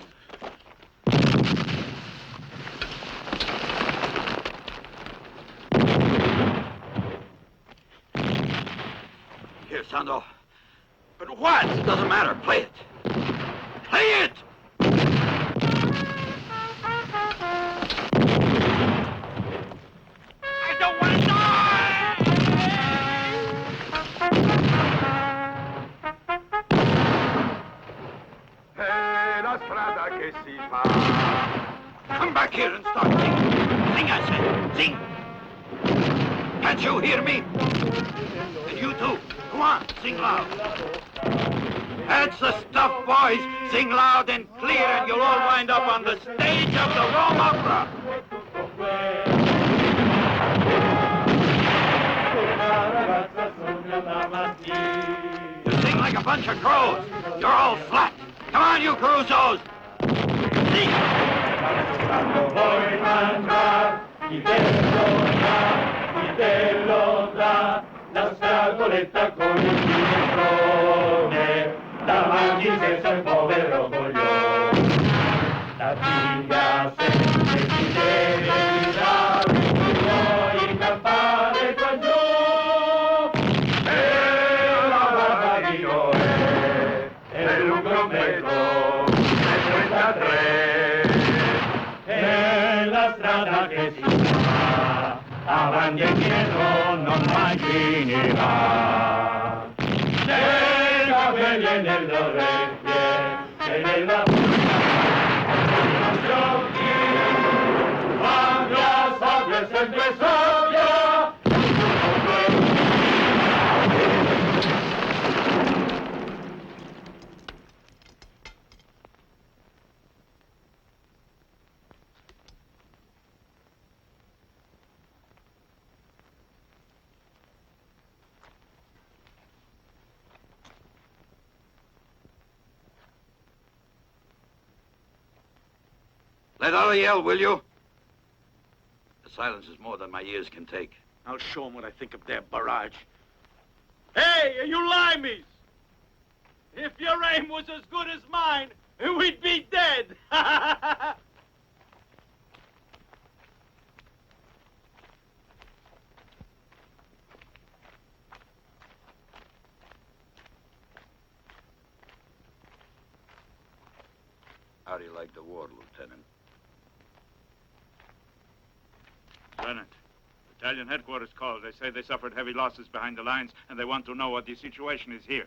Here, Sando. But what? It doesn't matter. Play it. Play it! I don't want to die! che si fa. Come back here and start singing. Sing, I said. Sing. Can't you hear me? And you too. Come on, sing loud. That's the stuff, boys. Sing loud and clear, and you'll all wind up on the stage of the Rome Opera. You sing like a bunch of crows. You're all flat. Come on, you Crusoes. Sing. La scatoletta con il finestrone, davanti senza il povero coglione. La figlia sempre si deve tirare, vuoi campare qua giù. E la barba di Noè, è lungo 1 metro, e 33. È la strada che si fa, avanti e dietro non mai finirà. Nei capelli e nelle orecchie e nella bocca, negli occhi, sabbia, sabbia, sempre sabbia. Let out a yell, will you? The silence is more than my ears can take. I'll show them what I think of their barrage. Hey, you limeys! If your aim was as good as mine, we'd be dead! How do you like the war, Lieutenant? Lieutenant, battalion headquarters called. They say they suffered heavy losses behind the lines, and they want to know what the situation is here.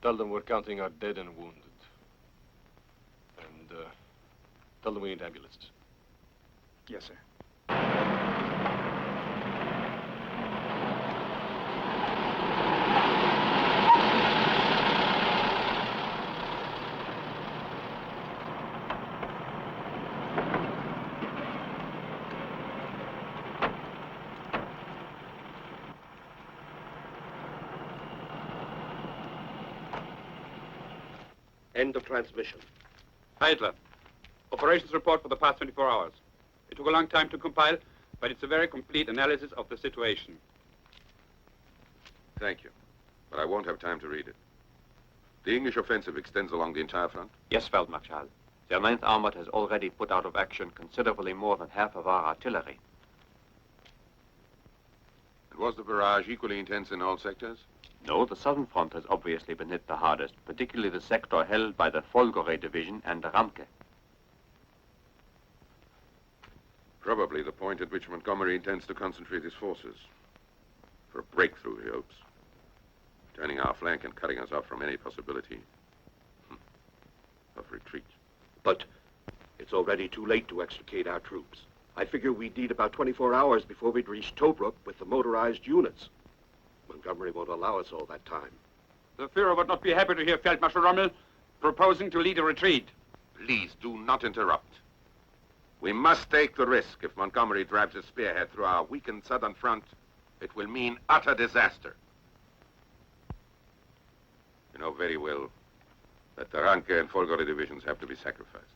Tell them we're counting our dead and wounded. And, tell them we need ambulances. Yes, sir. End of transmission. Heidler, operations report for the past 24 hours. It took a long time to compile, but it's a very complete analysis of the situation. Thank you. But I won't have time to read it. The English offensive extends along the entire front? Yes, Feldmarschall. Their 9th Armored has already put out of action considerably more than half of our artillery. And was the barrage equally intense in all sectors? No, the southern front has obviously been hit the hardest, particularly the sector held by the Folgore division and the Ramke. Probably the point at which Montgomery intends to concentrate his forces. For a breakthrough, he hopes. Turning our flank and cutting us off from any possibility of retreat. But it's already too late to extricate our troops. I figure we'd need about 24 hours before we'd reach Tobruk with the motorized units. Montgomery won't allow us all that time. The Führer would not be happy to hear Feldmarschall Rommel proposing to lead a retreat. Please do not interrupt. We must take the risk. If Montgomery drives a spearhead through our weakened southern front, it will mean utter disaster. You know very well that the Ranke and Folgore divisions have to be sacrificed.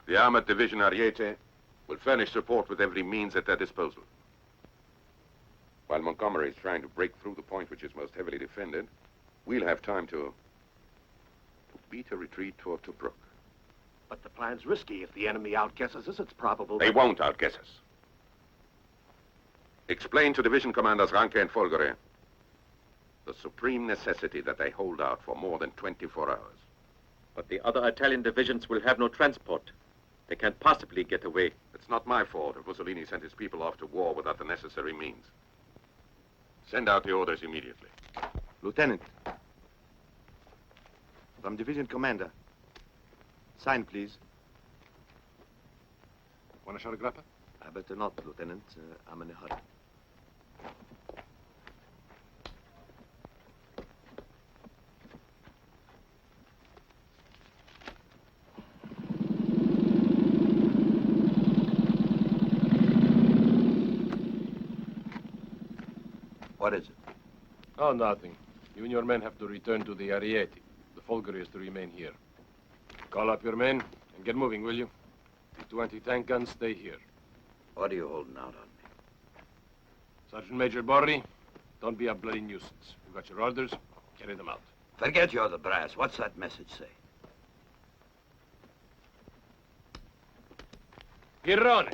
The armored division Ariete will furnish support with every means at their disposal. While Montgomery is trying to break through the point which is most heavily defended, we'll have time to beat a retreat toward Tobruk. But the plan's risky. If the enemy outguesses us, it's probable They won't outguess us. Explain to division commanders Ranke and Folgore the supreme necessity that they hold out for more than 24 hours. But the other Italian divisions will have no transport. They can't possibly get away. It's not my fault if Mussolini sent his people off to war without the necessary means. Send out the orders immediately. Lieutenant. From Division Commander. Sign, please. Want a shot of grappa? I better not, Lieutenant. I'm in a hurry. What is it? Oh, nothing. You and your men have to return to the Ariete. The Folger is to remain here. Call up your men and get moving, will you? The 2 anti-tank guns stay here. What are you holding out on me? Sergeant Major Borri, don't be a bloody nuisance. You got your orders, carry them out. Forget you're the brass. What's that message say? Girone!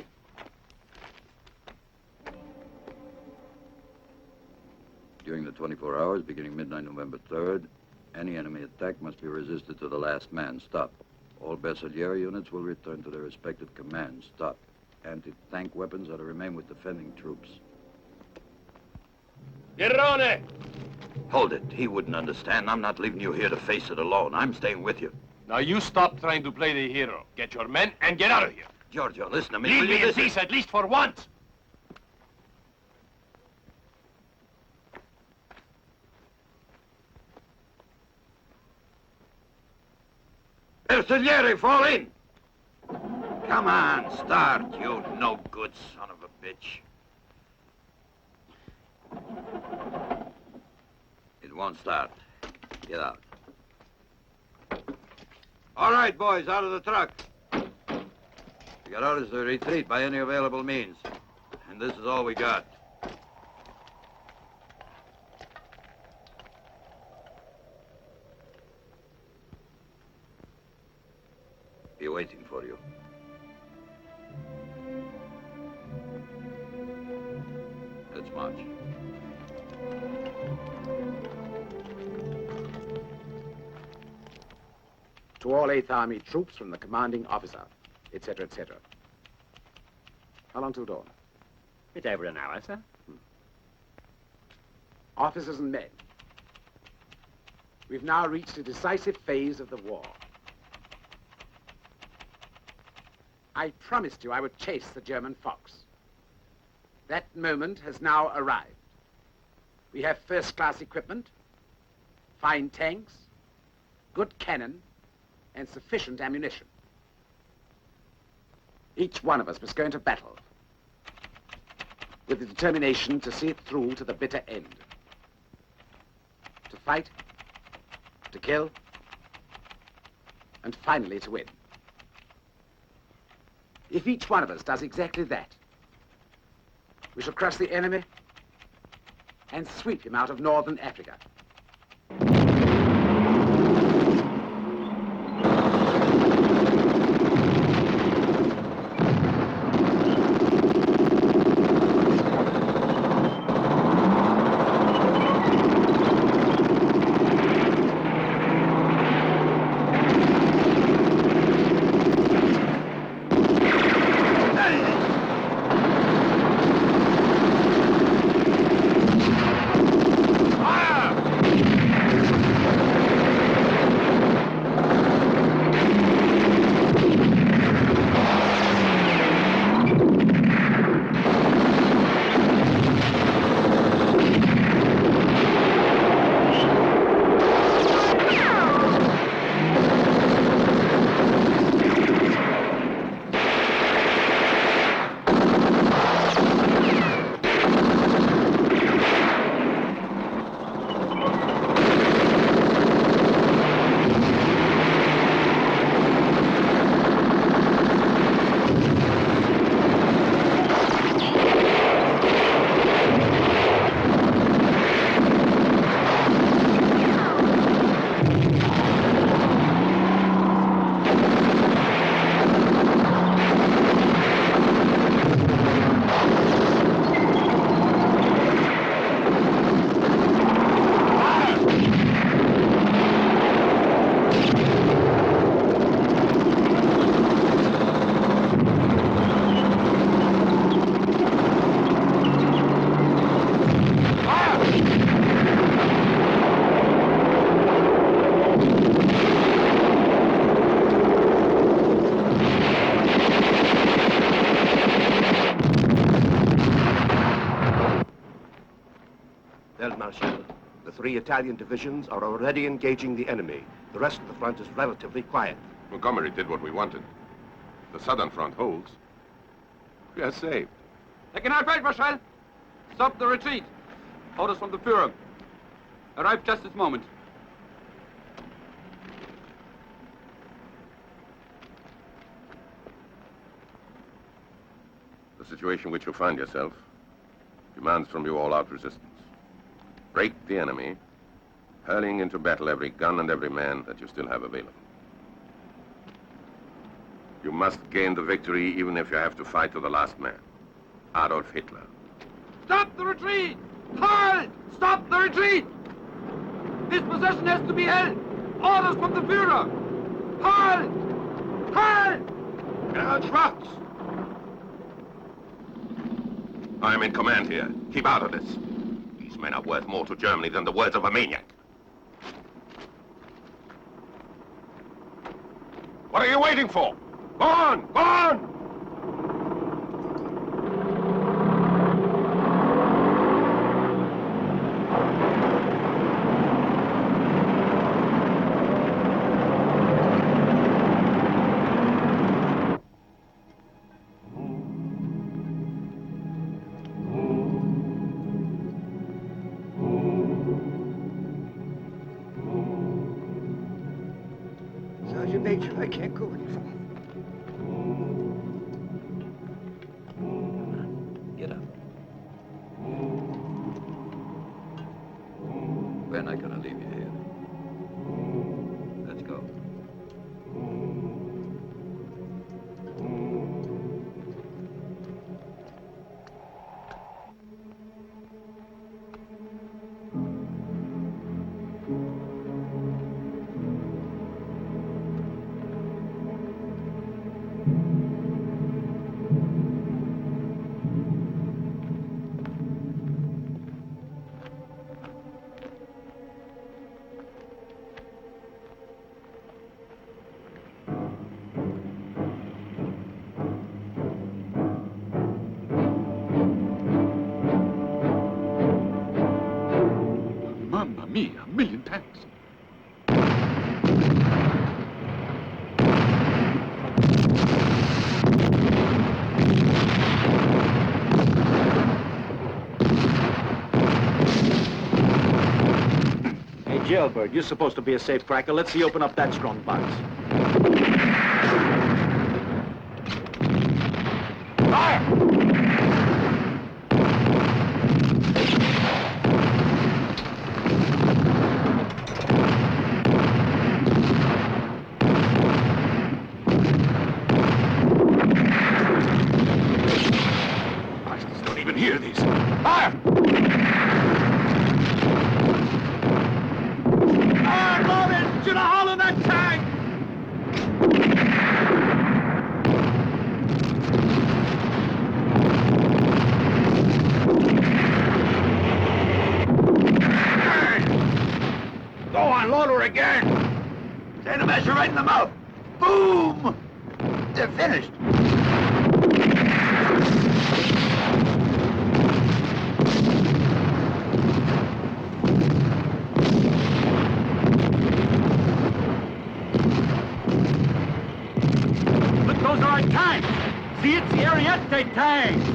During the 24 hours, beginning midnight November 3rd, any enemy attack must be resisted to the last man. Stop. All Bersaglieri units will return to their respective commands. Stop. Anti-tank weapons are to remain with defending troops. Girone! Hold it. He wouldn't understand. I'm not leaving you here to face it alone. I'm staying with you. Now you stop trying to play the hero. Get your men and get out of here. Giorgio, listen to me. Leave Will you me in listen? peace at least for once. Bersaglieri, fall in! Come on, start, you no-good son of a bitch. It won't start. Get out. All right, boys, out of the truck. We got orders to retreat by any available means. And this is all we got. Be waiting for you. Let's march. To all 8th Army troops from the commanding officer, etc., etc. How long till dawn? It's over an hour, sir. Officers and men, we've now reached a decisive phase of the war. I promised you I would chase the German fox. That moment has now arrived. We have first-class equipment, fine tanks, good cannon, and sufficient ammunition. Each one of us must go into battle with the determination to see it through to the bitter end. To fight, to kill, and finally to win. If each one of us does exactly that, we shall crush the enemy and sweep him out of northern Africa. Fire! Marshal. The 3 Italian divisions are already engaging the enemy. The rest of the front is relatively quiet. Montgomery did what we wanted. The southern front holds. We are safe. Taking out right, Marshal. Stop the retreat. Orders from the Führer. Arrived just this moment. The situation in which you find yourself demands from you all-out resistance. Break the enemy, hurling into battle every gun and every man that you still have available. You must gain the victory even if you have to fight to the last man. Adolf Hitler. Stop the retreat! Halt! Stop the retreat! This possession has to be held! Orders from the Führer! Halt! Halt! General Schwartz! I am in command here. Keep out of this. These men are worth more to Germany than the words of a maniac. What are you waiting for? Go on! Go on! Sergeant Major, I can't go any farther. Get up. We're not gonna leave you here. Let's go. Mamma mia, a million thanks. Hey, Jailbird, you're supposed to be a safe cracker. Let's see open up that strong box. Bastards don't even hear these. Fire! Fire, loaded! To the hull of that tank! Go on, load her again. Send a measure right in the mouth. Boom! They're finished. But those are our tanks! See, it's the Ariete tanks!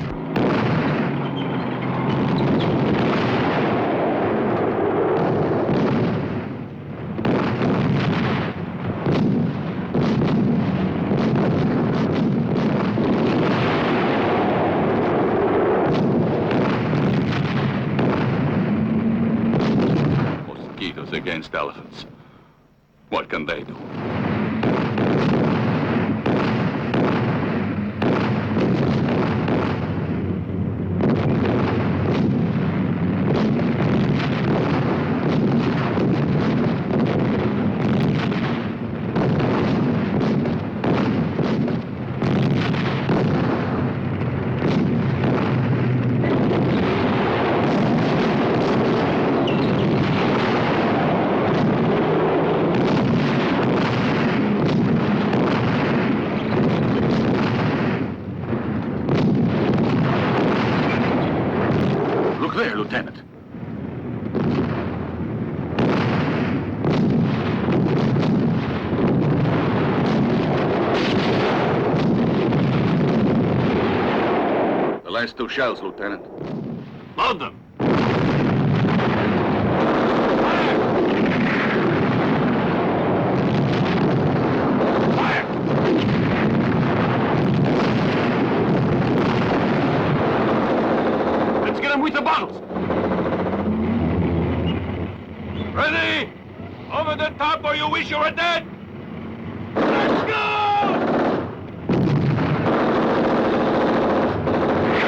Mosquitoes against elephants. What can they do? Look there, Lieutenant. 2 shells, Lieutenant. Load them. Let's get him with the bottles. Ready? Over the top or you wish you were dead. Let's go!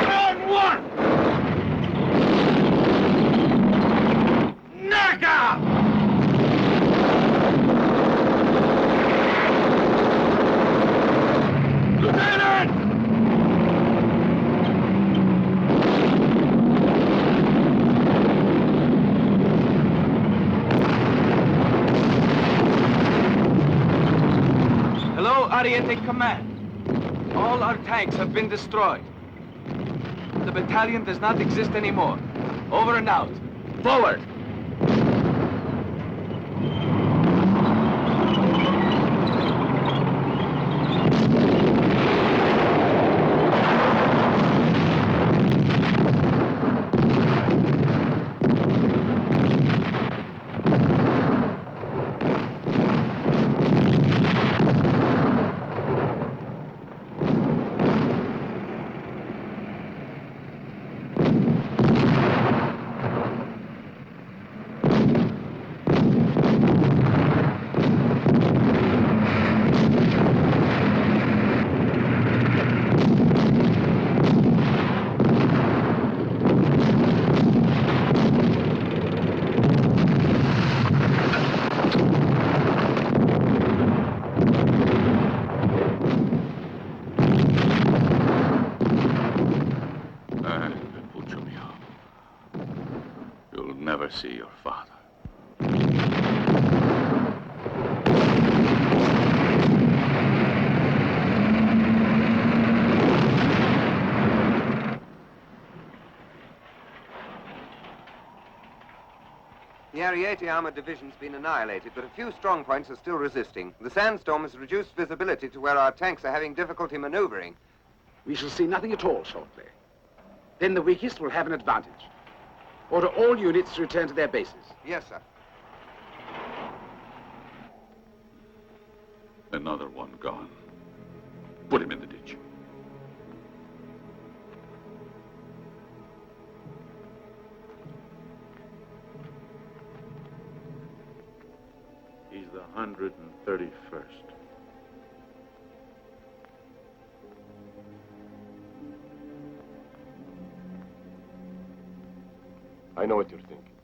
Round 1! Knockout! Lieutenant! Hello, Ariete Command. All our tanks have been destroyed. The battalion does not exist anymore. Over and out. Forward! You'll never see your father. The Ariete Armored Division's been annihilated, but a few strong points are still resisting. The sandstorm has reduced visibility to where our tanks are having difficulty maneuvering. We shall see nothing at all shortly. Then the weakest will have an advantage. Order all units to return to their bases. Yes, sir. Another one gone. Put him in the ditch. He's the 131st. I know what you're thinking.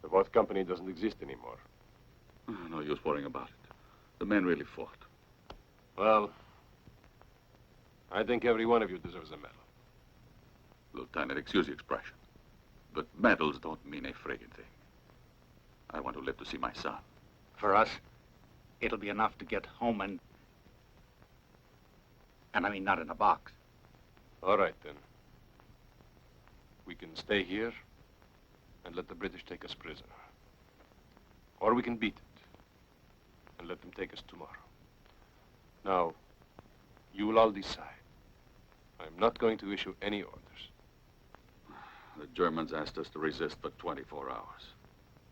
The Voth Company doesn't exist anymore. No use worrying about it. The men really fought. Well, I think every one of you deserves a medal. Lieutenant, excuse the expression, but medals don't mean a friggin' thing. I want to live to see my son. For us, it'll be enough to get home and I mean not in a box. All right, then. We can stay here and let the British take us prisoner. Or we can beat it and let them take us tomorrow. Now, you will all decide. I'm not going to issue any orders. The Germans asked us to resist for 24 hours.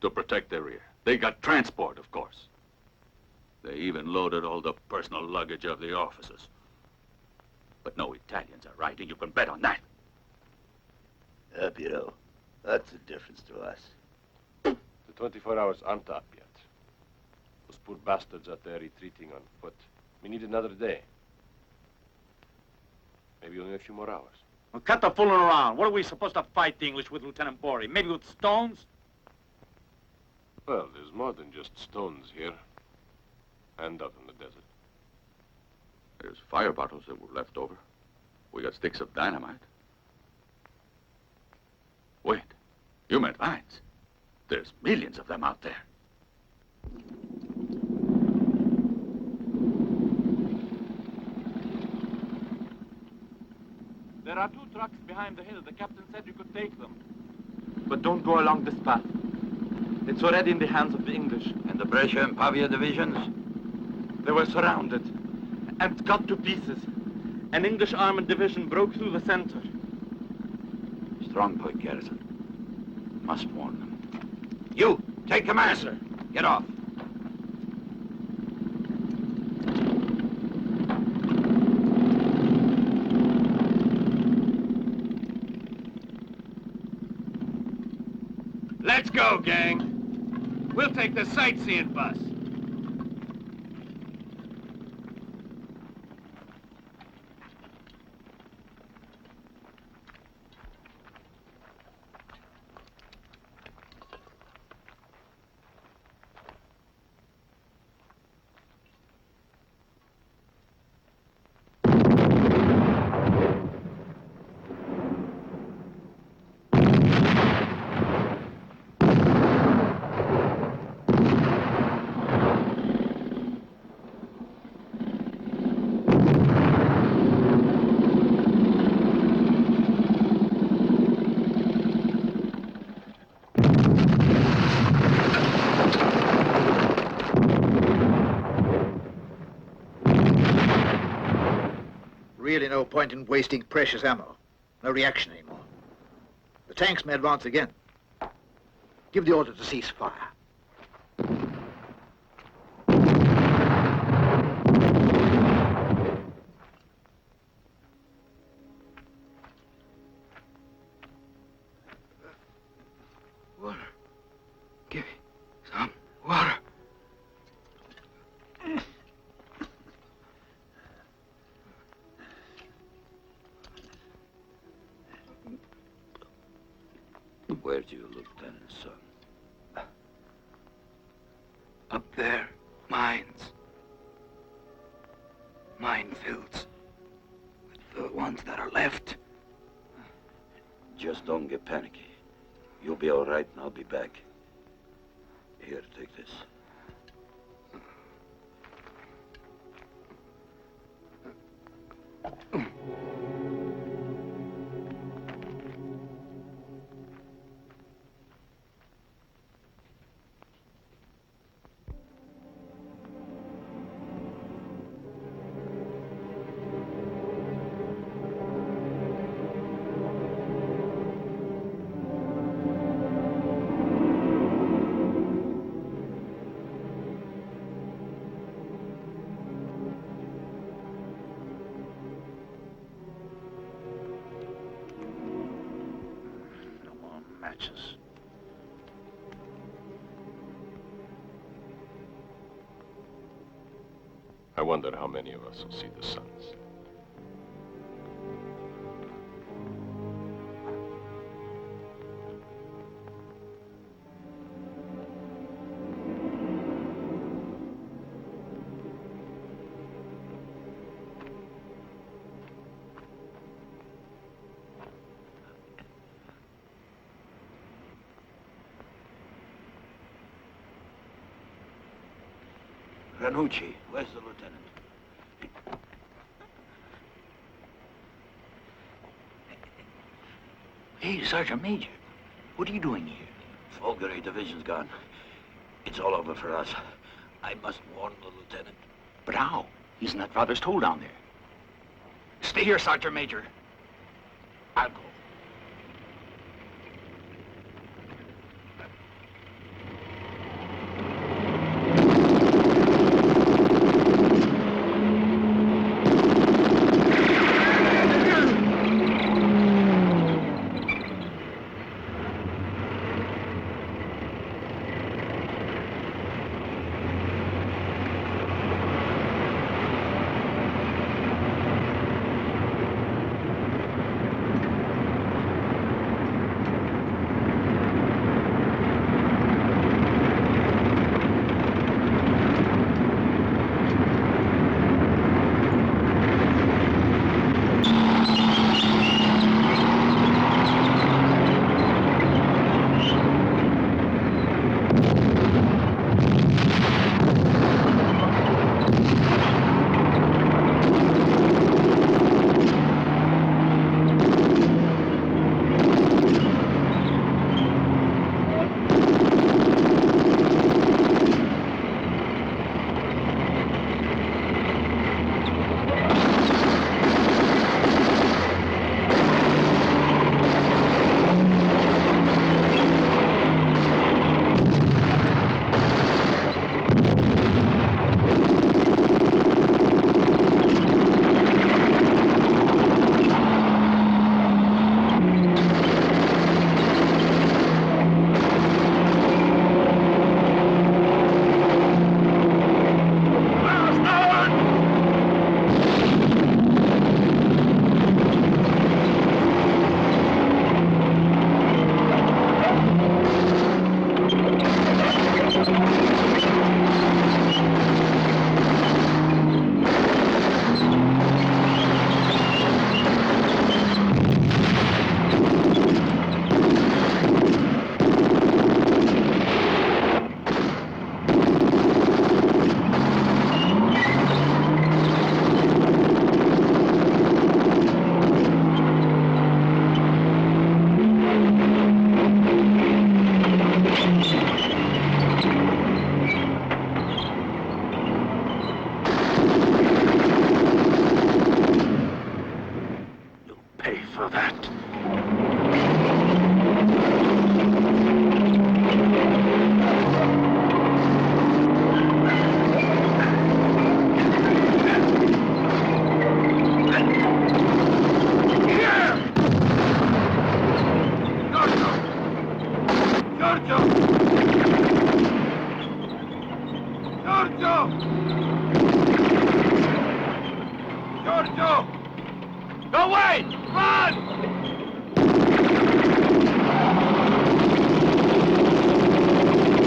To protect their rear. They got transport, of course. They even loaded all the personal luggage of the officers. But no Italians are riding, you can bet on that. Piero, what's the difference to us? The 24 hours aren't up yet. Those poor bastards out there retreating on foot. We need another day. Maybe only a few more hours. Well, cut the fooling around. What are we supposed to fight the English with, Lieutenant Borey? Maybe with stones? Well, there's more than just stones here. And out in the desert. There's fire bottles that were left over. We got sticks of dynamite. Wait, you meant mines. There's millions of them out there. There are 2 trucks behind the hill. The captain said you could take them. But don't go along this path. It's already in the hands of the English. And the Brescia and Pavia divisions? They were surrounded and cut to pieces. An English armored division broke through the center. Strong point, Garrison. Must warn them. You, take command, sir. Get off. Let's go, gang. We'll take the sightseeing bus. Really no point in wasting precious ammo. No reaction anymore. The tanks may advance again. Give the order to cease fire. Water. Give me some water. Where's your lieutenant, son? Up there, mines. Minefields. With the ones that are left. Just don't get panicky. You'll be all right, and I'll be back. Here, take this. Matches. I wonder how many of us will see the suns. Ranucci, where's the lieutenant? Hey, Sergeant Major, what are you doing here? Folgery Division's gone. It's all over for us. I must warn the lieutenant. But how? He's in that father's toll down there. Stay here, Sergeant Major. I'll go. No way! Run!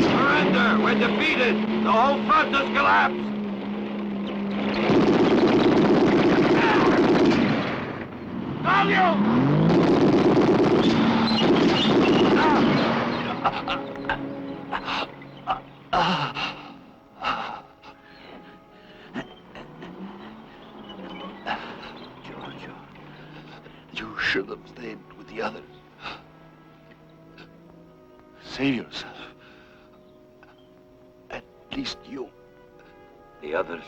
Surrender! We're defeated! The whole front has collapsed! Giorgio, you should have stayed with the others. Save yourself. At least you. The others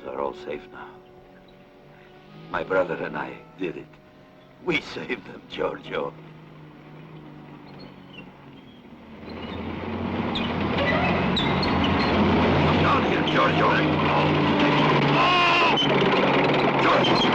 are all safe now. My brother and I did it. We saved them, Giorgio. Come down here, Giorgio. Oh! Giorgio!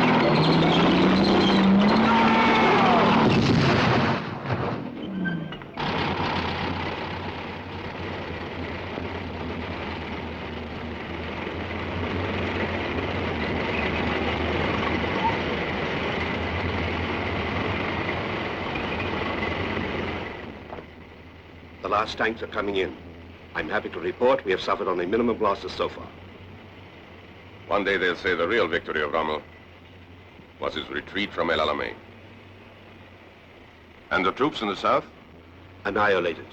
The last tanks are coming in. I'm happy to report we have suffered only minimum losses so far. One day they'll say the real victory of Rommel was his retreat from El Alamein. And the troops in the south? Annihilated.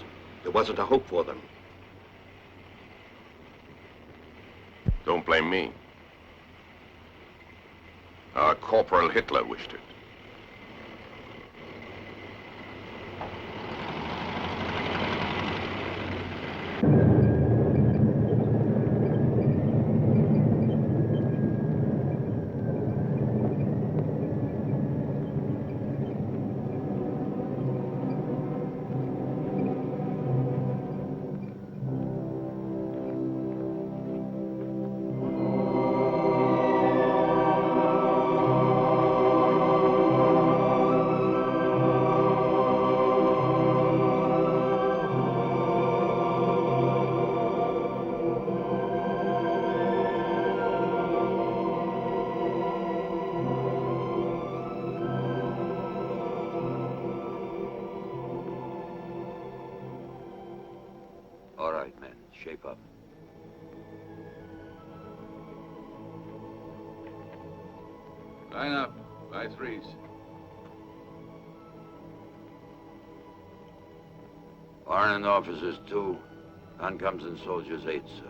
There wasn't a hope for them. Don't blame me. Our Corporal Hitler wished it. All right, men, shape up. Line up, by threes. Army officers 2, non-coms and soldiers 8, sir.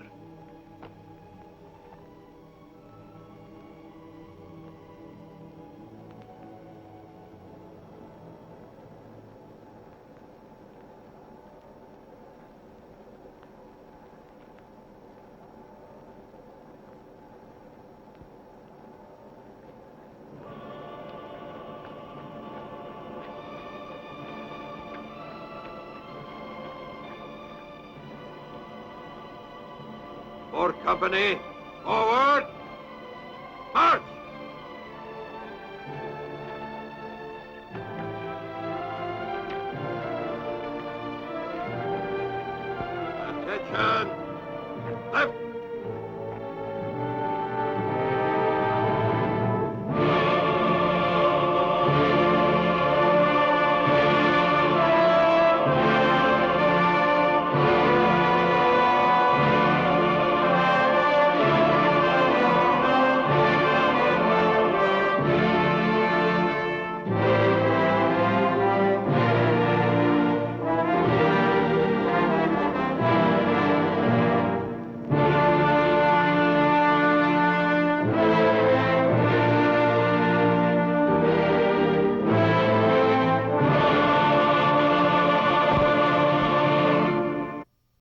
Fourth company, forward! March! Attention!